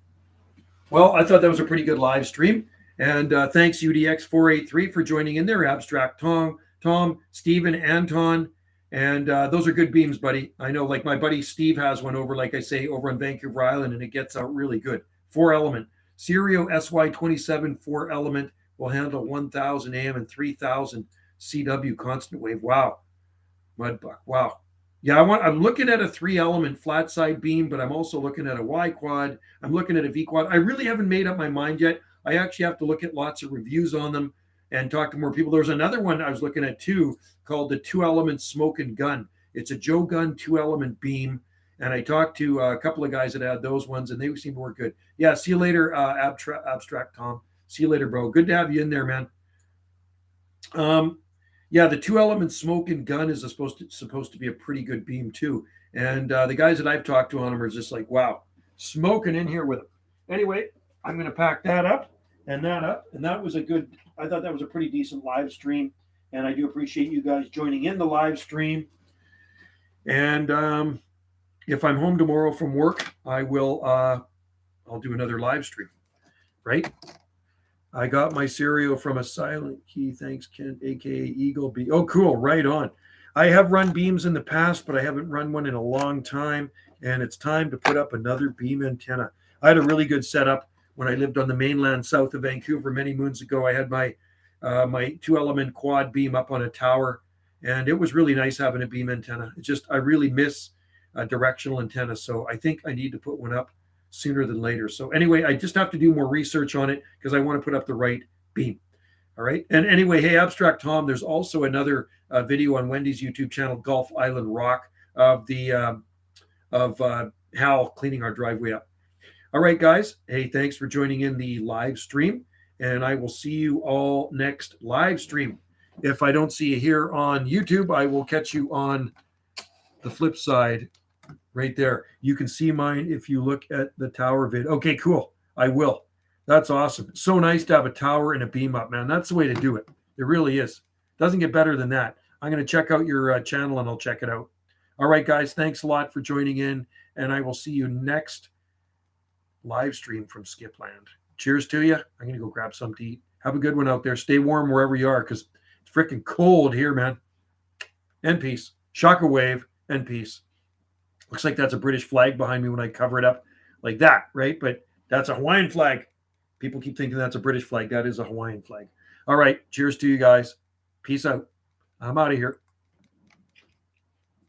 Well, I thought that was a pretty good live stream. And thanks, UDX483, for joining in there. Abstract Tom, Stephen, Anton. And those are good beams, buddy. I know, like my buddy Steve has one over, like I say, over on Vancouver Island, and it gets out really good. 4-element. Stereo SY27 4-element will handle 1,000 AM and 3,000 CW constant wave. Wow. Mudbuck. Wow. Yeah, I'm looking at a 3-element flat side beam, but I'm also looking at a Y quad. I'm looking at a V quad. I really haven't made up my mind yet. I actually have to look at lots of reviews on them and talk to more people. There's another one I was looking at too called the 2-element smoke and gun. It's a Joe Gun 2-element beam. And I talked to a couple of guys that had those ones, and they seem to work good. Yeah, see you later, Abstract Tom. See you later, bro. Good to have you in there, man. Yeah, the 2-element smoke and gun is supposed to be a pretty good beam too. And the guys that I've talked to on them are just like, wow, smoking in here with them. Anyway, I'm going to pack that up and that up. And that was I thought that was a pretty decent live stream. And I do appreciate you guys joining in the live stream. And if I'm home tomorrow from work, I'll do another live stream, right? I got my cereal from a silent key. Thanks, Kent, aka Eagle B. Oh, cool. Right on. I have run beams in the past, but I haven't run one in a long time. And it's time to put up another beam antenna. I had a really good setup when I lived on the mainland south of Vancouver many moons ago. I had my 2-element quad beam up on a tower, and it was really nice having a beam antenna. I really miss a directional antenna. So I think I need to put one up sooner than later. So anyway, I just have to do more research on it because I want to put up the right beam. All right. And anyway, hey, Abstract Tom, there's also another video on Wendy's YouTube channel, Gulf Island Rock, of Hal cleaning our driveway up. All right, guys. Hey, thanks for joining in the live stream, and I will see you all next live stream. If I don't see you here on YouTube, I will catch you on the flip side right there. You can see mine if you look at the tower vid. Okay, cool. I will. That's awesome. It's so nice to have a tower and a beam up, man. That's the way to do it. It really is. Doesn't get better than that. I'm going to check out your channel and I'll check it out. All right, guys. Thanks a lot for joining in, and I will see you next live stream from Skipland. Cheers to you. I'm going to go grab something to eat. Have a good one out there. Stay warm wherever you are because it's freaking cold here, man. And peace. Shocker wave and peace. Looks like that's a British flag behind me when I cover it up like that, right? But that's a Hawaiian flag. People keep thinking that's a British flag. That is a Hawaiian flag. All right. Cheers to you guys. Peace out. I'm out of here.